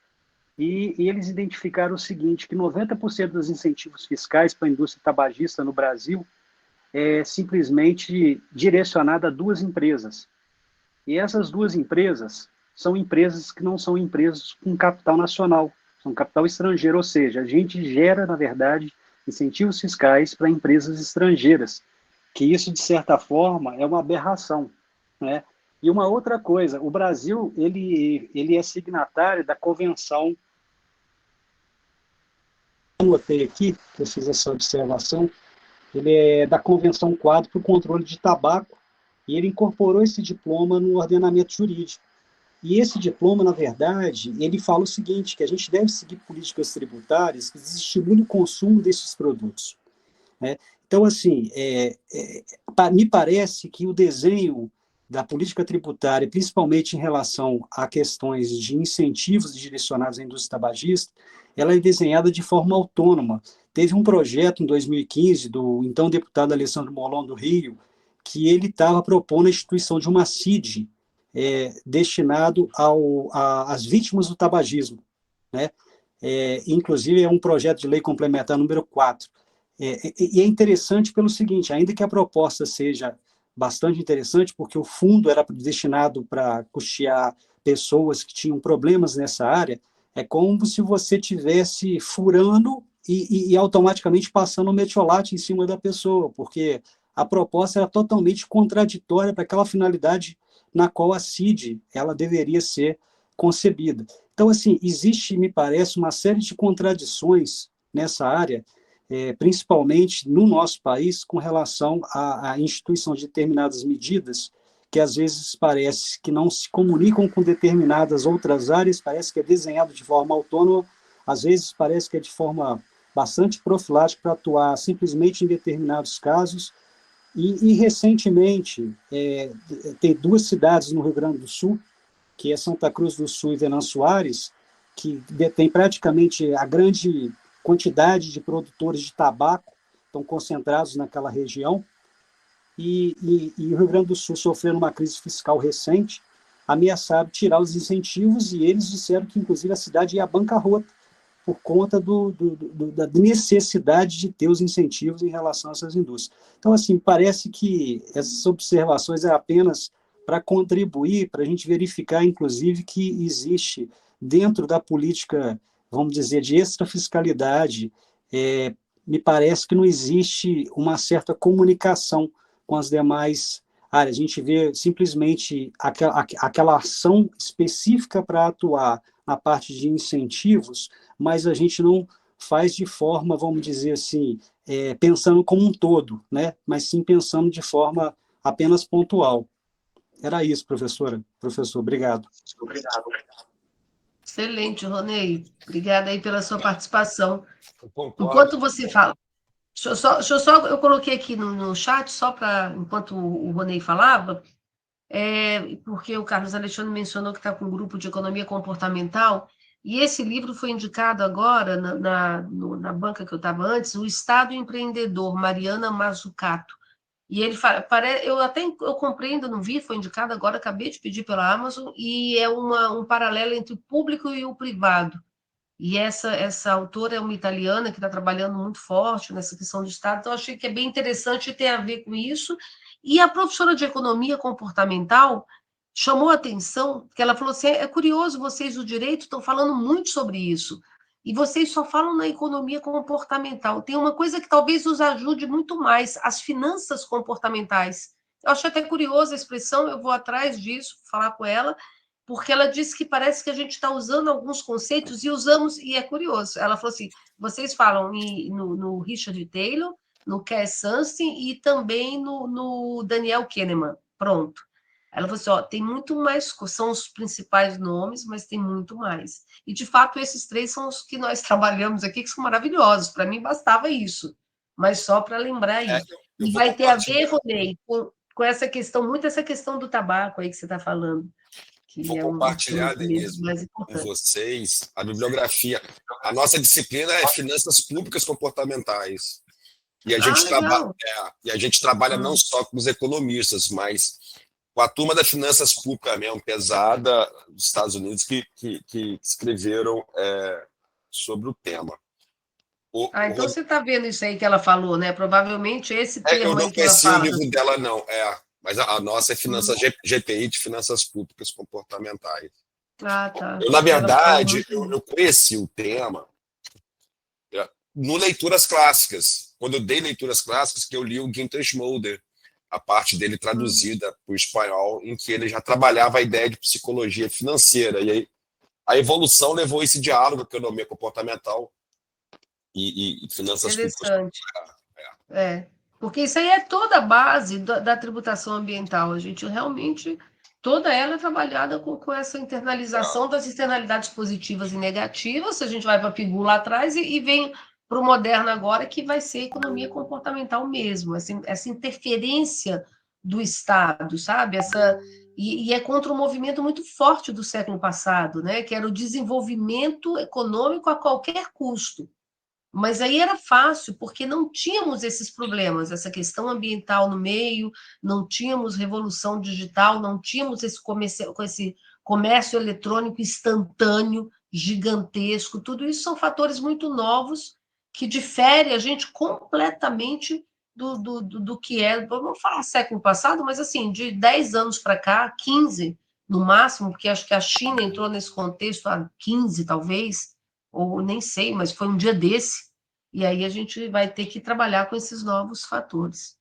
e eles identificaram o seguinte, que 90% dos incentivos fiscais para a indústria tabagista no Brasil é simplesmente direcionada a duas empresas. E essas duas empresas são empresas que não são empresas com capital nacional, são capital estrangeiro, ou seja, a gente gera, na verdade, incentivos fiscais para empresas estrangeiras, que isso, de certa forma, é uma aberração, né? E uma outra coisa, o Brasil ele é signatário da Convenção, eu anotei aqui, que eu fiz essa observação, ele é da Convenção Quadro para o Controle de Tabaco, e ele incorporou esse diploma no ordenamento jurídico. E esse diploma, na verdade, ele fala o seguinte, que a gente deve seguir políticas tributárias que estimulem o consumo desses produtos, né? Então, assim, me parece que o desenho da política tributária, principalmente em relação a questões de incentivos direcionados à indústria tabagista, ela é desenhada de forma autônoma. Teve um projeto em 2015 do então deputado Alessandro Molon do Rio, que ele estava propondo a instituição de uma CID, destinado às vítimas do tabagismo, né? Inclusive, é um projeto de lei complementar número 4. E é interessante pelo seguinte, ainda que a proposta seja bastante interessante, porque o fundo era destinado para custear pessoas que tinham problemas nessa área, é como se você tivesse furando e automaticamente passando o metiolate em cima da pessoa, porque a proposta era totalmente contraditória para aquela finalidade na qual a CID ela deveria ser concebida. Então, assim, existe, me parece, uma série de contradições nessa área, principalmente no nosso país, com relação à instituição de determinadas medidas que às vezes parece que não se comunicam com determinadas outras áreas, parece que é desenhado de forma autônoma, às vezes parece que é de forma bastante profilática para atuar simplesmente em determinados casos. E recentemente, tem duas cidades no Rio Grande do Sul, que é Santa Cruz do Sul e Venâncio Aires, que detém praticamente a grande quantidade de produtores de tabaco, estão concentrados naquela região, e o Rio Grande do Sul sofrendo uma crise fiscal recente, ameaçaram tirar os incentivos, e eles disseram que, inclusive, a cidade ia à bancarrota, por conta da necessidade de ter os incentivos em relação a essas indústrias. Então, assim, parece que essas observações é apenas para contribuir, para a gente verificar, inclusive, que existe dentro da política, vamos dizer, de extrafiscalidade, me parece que não existe uma certa comunicação com as demais áreas. A gente vê simplesmente aquela ação específica para atuar na parte de incentivos, mas a gente não faz de forma, vamos dizer assim, pensando como um todo, né? Mas sim pensando de forma apenas pontual. Era isso, professora. Professor, obrigado. Excelente, Ronei. Obrigada aí pela sua participação. Enquanto você fala, eu coloquei aqui no chat, só para, enquanto o Ronei falava, porque o Carlos Alexandre mencionou que está com um grupo de economia comportamental, e esse livro foi indicado agora, na banca que eu estava antes, O Estado Empreendedor, Mariana Mazzucato. E ele fala, eu comprei, ainda não vi, foi indicado agora, acabei de pedir pela Amazon, e é um paralelo entre o público e o privado. E essa autora é uma italiana que está trabalhando muito forte nessa questão do Estado, então eu achei que é bem interessante e tem a ver com isso. E a professora de economia comportamental chamou a atenção, que ela falou assim, é curioso, vocês do direito estão falando muito sobre isso, e vocês só falam na economia comportamental. Tem uma coisa que talvez nos ajude muito mais, as finanças comportamentais. Eu achei até curiosa a expressão, eu vou atrás disso, falar com ela, porque ela disse que parece que a gente está usando alguns conceitos e usamos, e é curioso. Ela falou assim, vocês falam no Richard Taylor, no Cass Sunstein e também no Daniel Kahneman. Pronto. Ela falou assim, tem muito mais, são os principais nomes, mas tem muito mais. E, de fato, esses três são os que nós trabalhamos aqui, que são maravilhosos. Para mim, bastava isso. Mas só para lembrar aí. E vai ter a ver, Ronei, com essa questão, muito essa questão do tabaco aí que você está falando. Vou compartilhar, Denise, com vocês a bibliografia. A nossa disciplina é Finanças Públicas Comportamentais. E a gente legal. e a gente trabalha não só com os economistas, mas com a turma das finanças públicas mesmo, pesada, dos Estados Unidos, que escreveram sobre o tema. Então você está vendo isso aí que ela falou, né? Provavelmente esse eu termo não aí que ela conheci o fala. livro dela, não. Mas a nossa é finanças GPI, de finanças públicas comportamentais. Tá. Eu, na verdade, Ela falou eu conheci o tema no Leituras Clássicas. Quando eu dei Leituras Clássicas, que eu li o Gunther Schmoeder, a parte dele traduzida para o espanhol, em que ele já trabalhava a ideia de psicologia financeira. E aí, a evolução levou esse diálogo, economia comportamental e finanças públicas. interessante. Porque isso aí é toda a base da tributação ambiental. A gente realmente, toda ela é trabalhada com essa internalização das externalidades positivas e negativas. A gente vai para a Pigu lá atrás e vem para o moderno agora, que vai ser economia comportamental mesmo, essa interferência do Estado, sabe? E é contra um movimento muito forte do século passado, né? Que era o desenvolvimento econômico a qualquer custo. Mas aí era fácil, porque não tínhamos esses problemas, essa questão ambiental no meio, não tínhamos revolução digital, não tínhamos esse comércio eletrônico instantâneo, gigantesco. Tudo isso são fatores muito novos que diferem a gente completamente do que é, vamos falar século passado, mas assim, de 10 anos para cá, 15 no máximo, porque acho que a China entrou nesse contexto há 15, talvez, ou nem sei, mas foi um dia desse, e aí a gente vai ter que trabalhar com esses novos fatores.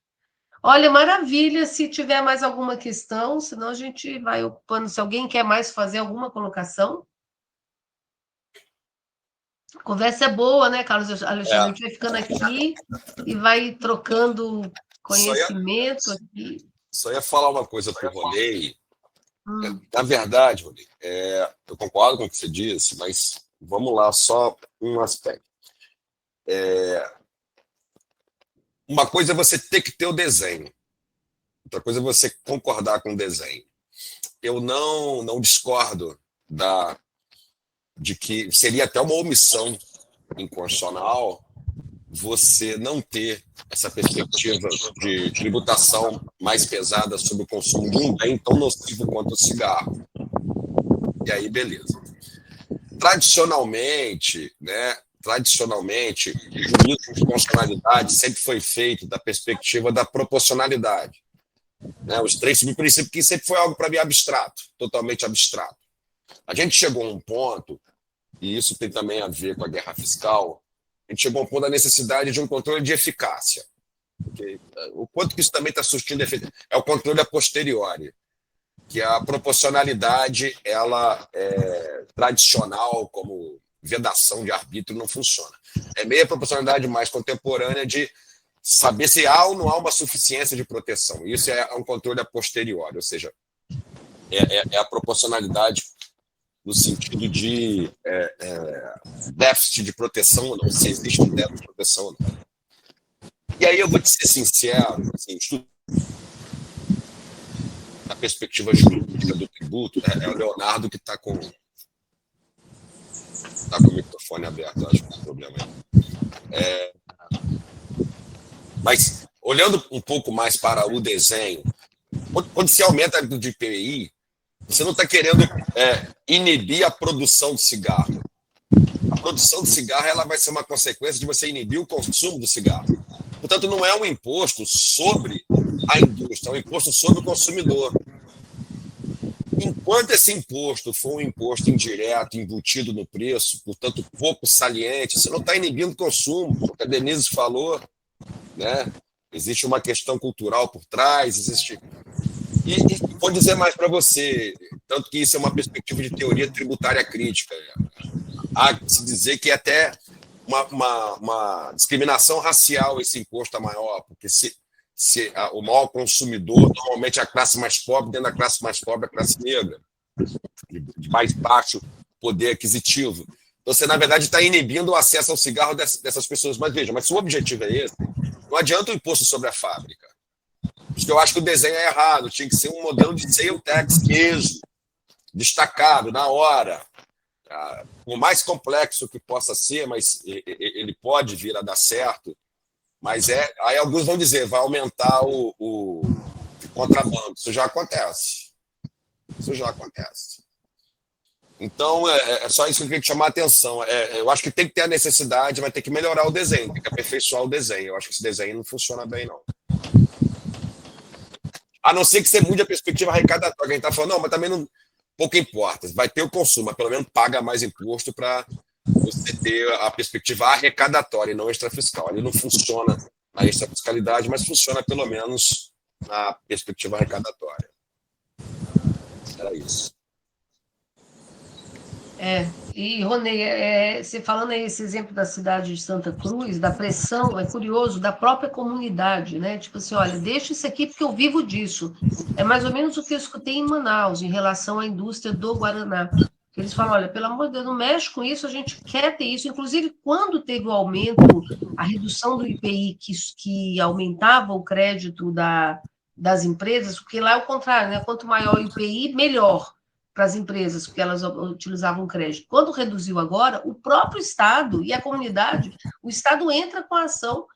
Olha, maravilha, se tiver mais alguma questão, senão a gente vai ocupando, se alguém quer mais fazer alguma colocação. A conversa é boa, né, Carlos Alexandre? A gente vai ficando aqui e vai trocando conhecimento aqui. Só ia falar uma coisa para o Ronei. Na verdade, Ronei, eu concordo com o que você disse, mas vamos lá, só um aspecto. Uma coisa é você ter que ter o desenho, outra coisa é você concordar com o desenho. Eu não discordo de que seria até uma omissão inconstitucional você não ter essa perspectiva de tributação mais pesada sobre o consumo de um bem tão nocivo quanto o cigarro. E aí, beleza. Tradicionalmente, o juízo de constitucionalidade sempre foi feito da perspectiva da proporcionalidade. Os três subprincípios, que sempre foi algo para mim abstrato, totalmente abstrato. A gente chegou a um ponto, e isso tem também a ver com a guerra fiscal, a gente chegou a um ponto da necessidade de um controle de eficácia. Porque o quanto que isso também está surtindo efeito é o controle a posteriori, que a proporcionalidade, ela é tradicional, como vedação de arbítrio, não funciona. É meio a proporcionalidade mais contemporânea de saber se há ou não há uma suficiência de proteção. Isso é um controle a posteriori, ou seja, é a proporcionalidade no sentido de déficit de proteção ou não, se existe um déficit de proteção ou não. E aí eu vou te ser sincero, assim, na perspectiva jurídica do tributo, é o Leonardo que está com o microfone aberto, acho que não tem problema aí. Mas, olhando um pouco mais para o desenho, quando se aumenta a de IPI, você não está querendo inibir a produção de cigarro. A produção de cigarro ela vai ser uma consequência de você inibir o consumo do cigarro. Portanto, não é um imposto sobre a indústria, é um imposto sobre o consumidor. Enquanto esse imposto for um imposto indireto, embutido no preço, portanto, pouco saliente, você não está inibindo o consumo, porque a Denise falou, né? Existe uma questão cultural por trás, existe... E vou dizer mais para você, tanto que isso é uma perspectiva de teoria tributária crítica. Há que se dizer que é até uma discriminação racial esse imposto é maior, porque se o maior consumidor, normalmente é a classe mais pobre, dentro da classe mais pobre, a classe negra, de mais baixo poder aquisitivo. Então, você, na verdade, está inibindo o acesso ao cigarro dessas pessoas. Mas veja, se o objetivo é esse, não adianta o imposto sobre a fábrica. Porque eu acho que o desenho é errado, tinha que ser um modelo de sale tax queijo, destacado, na hora. O mais complexo que possa ser, mas ele pode vir a dar certo, Mas aí alguns vão dizer, vai aumentar o contrabando. Isso já acontece. Isso já acontece. Então, é só isso que eu queria te chamar a atenção. Eu acho que tem que ter a necessidade, vai ter que melhorar o desenho, tem que aperfeiçoar o desenho. Eu acho que esse desenho não funciona bem, não. A não ser que você mude a perspectiva arrecadatória, que a gente está falando, não, mas também não, pouco importa. Vai ter o consumo, mas pelo menos paga mais imposto para você ter a perspectiva arrecadatória e não extrafiscal. Ele não funciona na extrafiscalidade, mas funciona pelo menos na perspectiva arrecadatória. Era isso. E Ronei, você falando aí esse exemplo da cidade de Santa Cruz, da pressão, é curioso, da própria comunidade, né? Tipo assim, olha, deixa isso aqui porque eu vivo disso. É mais ou menos o que eu escutei em Manaus, em relação à indústria do Guaraná. Eles falam, olha, pelo amor de Deus, não mexe com isso, a gente quer ter isso. Inclusive, quando teve o aumento, a redução do IPI, que aumentava o crédito das empresas, porque lá é o contrário, né? Quanto maior o IPI, melhor para as empresas, porque elas utilizavam crédito. Quando reduziu agora, o próprio Estado e a comunidade, o Estado entra com a ação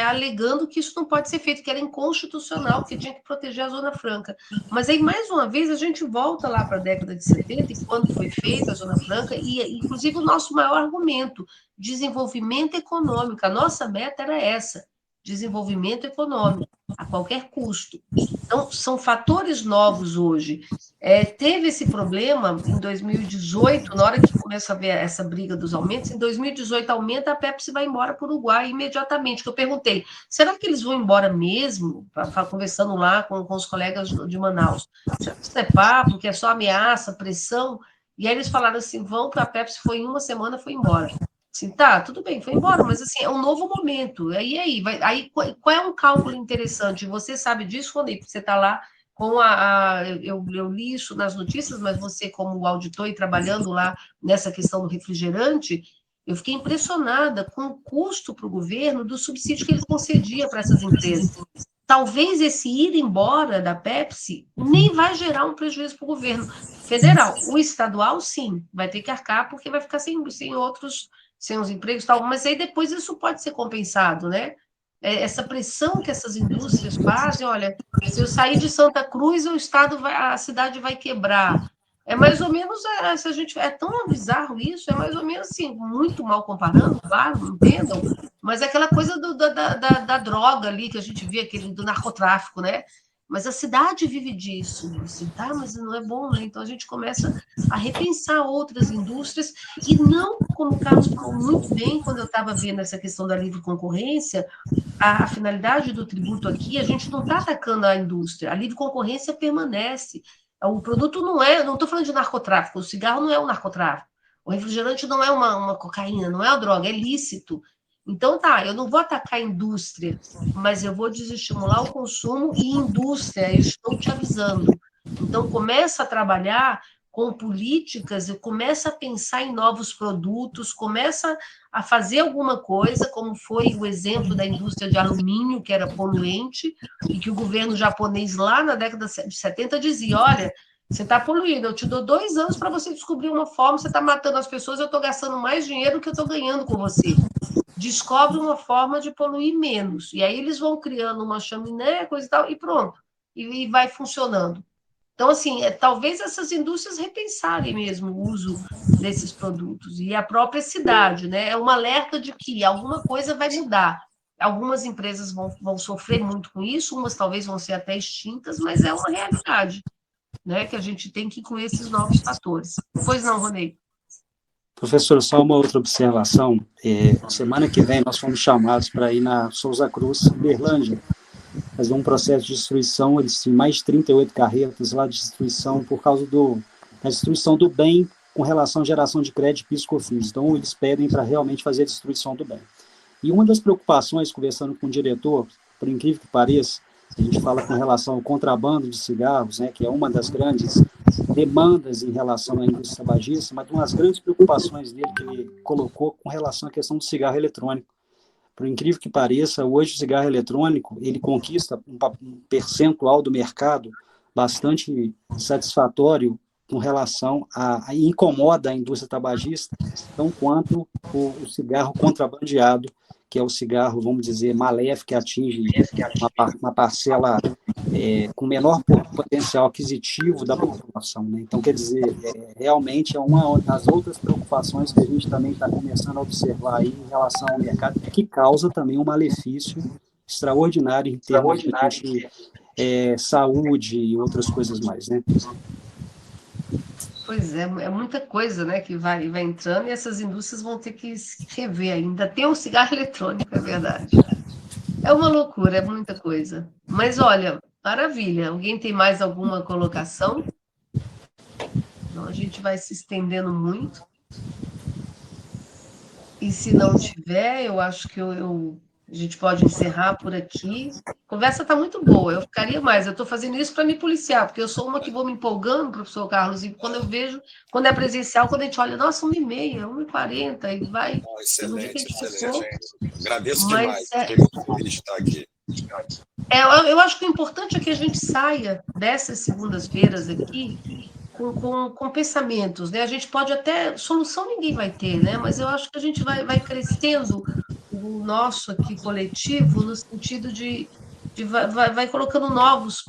alegando que isso não pode ser feito, que era inconstitucional, que tinha que proteger a Zona Franca. Mas aí, mais uma vez, a gente volta lá para a década de 70, e quando foi feita a Zona Franca, e inclusive o nosso maior argumento, desenvolvimento econômico. A nossa meta era essa, desenvolvimento econômico, a qualquer custo. Então, são fatores novos hoje. Teve esse problema em 2018, na hora que começa a ver essa briga dos aumentos, em 2018 aumenta, a Pepsi vai embora para o Uruguai imediatamente, que eu perguntei, será que eles vão embora mesmo? Conversando lá com os colegas de Manaus. Será que isso é papo, que é só ameaça, pressão? E aí eles falaram assim, vão para a Pepsi, foi em uma semana, foi embora. Assim, tá, tudo bem, foi embora, mas assim, é um novo momento. Aí qual é um cálculo interessante? Você sabe disso, Rony, porque você está lá com eu li isso nas notícias, mas você, como auditor e trabalhando lá nessa questão do refrigerante, eu fiquei impressionada com o custo para o governo do subsídio que ele concedia para essas empresas. Talvez esse ir embora da Pepsi nem vai gerar um prejuízo para o governo federal. O estadual, sim, vai ter que arcar, porque vai ficar sem os empregos e tal, mas aí depois isso pode ser compensado, né? Essa pressão que essas indústrias fazem, olha, se eu sair de Santa Cruz, a cidade vai quebrar. É mais ou menos, se a gente, é tão bizarro isso, é mais ou menos assim, muito mal comparando, claro, não entendam, mas é aquela coisa da droga ali, que a gente vê, do narcotráfico, né? Mas a cidade vive disso, assim, tá? Mas não é bom, né? Então a gente começa a repensar outras indústrias, e não, como o Carlos falou muito bem, quando eu estava vendo essa questão da livre concorrência, a finalidade do tributo aqui, a gente não está atacando a indústria, a livre concorrência permanece. O produto não estou falando de narcotráfico, o cigarro não é um narcotráfico, o refrigerante não é uma cocaína, não é uma droga, é lícito. Então, tá, eu não vou atacar a indústria, mas eu vou desestimular o consumo e indústria, eu estou te avisando. Então, começa a trabalhar com políticas, começa a pensar em novos produtos, começa a fazer alguma coisa, como foi o exemplo da indústria de alumínio, que era poluente, e que o governo japonês lá na década de 70 dizia, olha, você está poluindo, eu te dou 2 anos para você descobrir uma forma, você está matando as pessoas, eu estou gastando mais dinheiro do que eu estou ganhando com você. Descobre uma forma de poluir menos. E aí eles vão criando uma chaminé, coisa e tal, e pronto. E vai funcionando. Então, assim, talvez essas indústrias repensarem mesmo o uso desses produtos. E a própria cidade, né? É um alerta de que alguma coisa vai mudar. Algumas empresas vão sofrer muito com isso, umas talvez vão ser até extintas, mas é uma realidade, né? Que a gente tem que incluir esses novos fatores. Pois não, Ronei? Professor, só uma outra observação. Semana que vem nós fomos chamados para ir na Souza Cruz, Uberlândia, fazer um processo de destruição. Eles têm mais de 38 carretas lá de destruição por causa da destruição do bem com relação à geração de crédito e PIS/COFINS. Então, eles pedem para realmente fazer a destruição do bem. E uma das preocupações, conversando com o diretor, por incrível que pareça, a gente fala com relação ao contrabando de cigarros, né, que é uma das grandes demandas em relação à indústria tabagista, mas uma das grandes preocupações dele que ele colocou com relação à questão do cigarro eletrônico. Por incrível que pareça, hoje o cigarro eletrônico, ele conquista um percentual do mercado bastante satisfatório com relação a incomoda a indústria tabagista, tão quanto o cigarro contrabandeado, que é o cigarro, vamos dizer, maléfico, que atinge uma parcela com menor potencial aquisitivo da população, né? Então, quer dizer, realmente é uma das outras preocupações que a gente também está começando a observar aí em relação ao mercado, que causa também um malefício extraordinário em termos de saúde e outras coisas mais, né? Pois é muita coisa, né, que vai entrando e essas indústrias vão ter que se rever ainda. Tem o cigarro eletrônico, é verdade. É uma loucura, é muita coisa. Mas olha, maravilha. Alguém tem mais alguma colocação? Então a gente vai se estendendo muito. E se não tiver, eu acho que a gente pode encerrar por aqui. A conversa está muito boa, eu ficaria mais. Eu estou fazendo isso para me policiar, porque eu sou uma que vou me empolgando, professor Carlos, e quando eu vejo, quando é presencial, quando a gente olha, nossa, 1h30, 1h40, e vai. Excelente, excelente. Agradeço demais, Mas, fiquei muito feliz de estar aqui. Eu acho que o importante é que a gente saia dessas segundas-feiras aqui com pensamentos, né? A gente pode até, solução ninguém vai ter, né? Mas eu acho que a gente vai crescendo o nosso aqui coletivo no sentido de vai colocando novas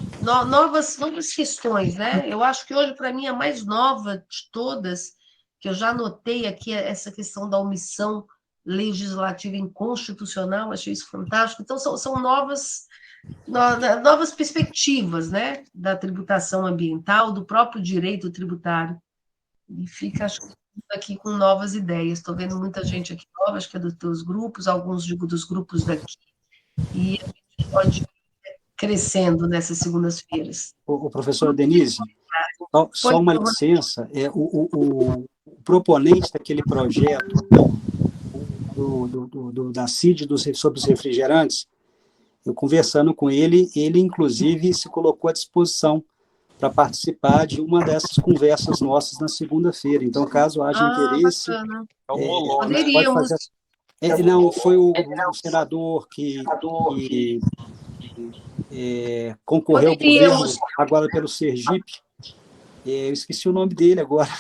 questões, né? Eu acho que hoje, para mim, a mais nova de todas, que eu já notei aqui, é essa questão da omissão legislativa inconstitucional, achei isso fantástico. Então, são novas perspectivas, né, da tributação ambiental, do próprio direito tributário. E fica, acho que, aqui com novas ideias. Estou vendo muita gente aqui nova, acho que é dos teus grupos, alguns digo dos grupos daqui, e a gente pode ir crescendo nessas segundas-feiras. O professor Denise, só uma licença, o proponente daquele projeto da CID sobre os refrigerantes, eu conversando com ele inclusive se colocou à disposição para participar de uma dessas conversas nossas na segunda-feira. Então, caso haja interesse, poderíamos. Não, foi o senador que concorreu ao governo agora pelo Sergipe. Eu esqueci o nome dele agora.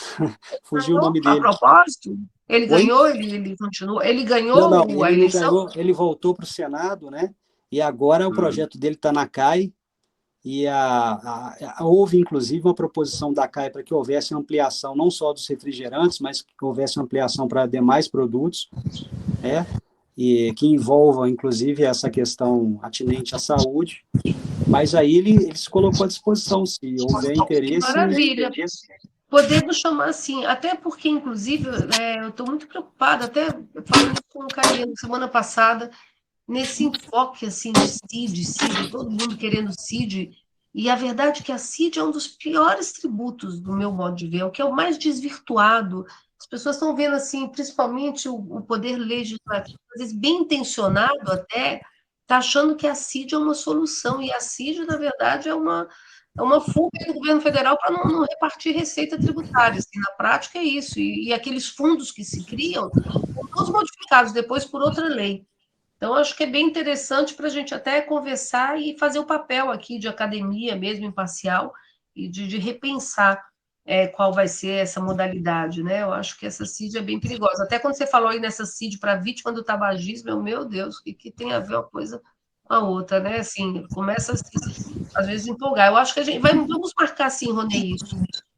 Fugiu o nome dele. A propósito, ele ganhou, ele continua. Ele ganhou não, a eleição? Ganhou, ele voltou para o Senado, né? E agora o projeto dele está na CAI, e houve, inclusive, uma proposição da CAI para que houvesse ampliação não só dos refrigerantes, mas que houvesse ampliação para demais produtos, né? E que envolva, inclusive, essa questão atinente à saúde. Mas aí ele se colocou à disposição, se houver interesse. Maravilha. Podemos chamar assim, até porque, inclusive, eu estou muito preocupada, até falando com o Cariano semana passada, nesse enfoque assim de CID, todo mundo querendo CID, e a verdade é que a CID é um dos piores tributos, do meu modo de ver, é o que é o mais desvirtuado. As pessoas estão vendo, assim, principalmente o poder legislativo, às vezes bem intencionado até, está achando que a CID é uma solução, e a CID, na verdade, é uma fuga do governo federal para não repartir receita tributária. Assim, na prática é isso, e aqueles fundos que se criam são todos modificados depois por outra lei. Então, acho que é bem interessante para a gente até conversar e fazer o papel aqui de academia mesmo, imparcial, e de repensar qual vai ser essa modalidade, né? Eu acho que essa CID é bem perigosa. Até quando você falou aí nessa CID para vítima do tabagismo, meu Deus, o que tem a ver uma coisa com a outra, né? Assim, começa às vezes empolgar. Eu acho que vamos marcar assim, Rony, isso.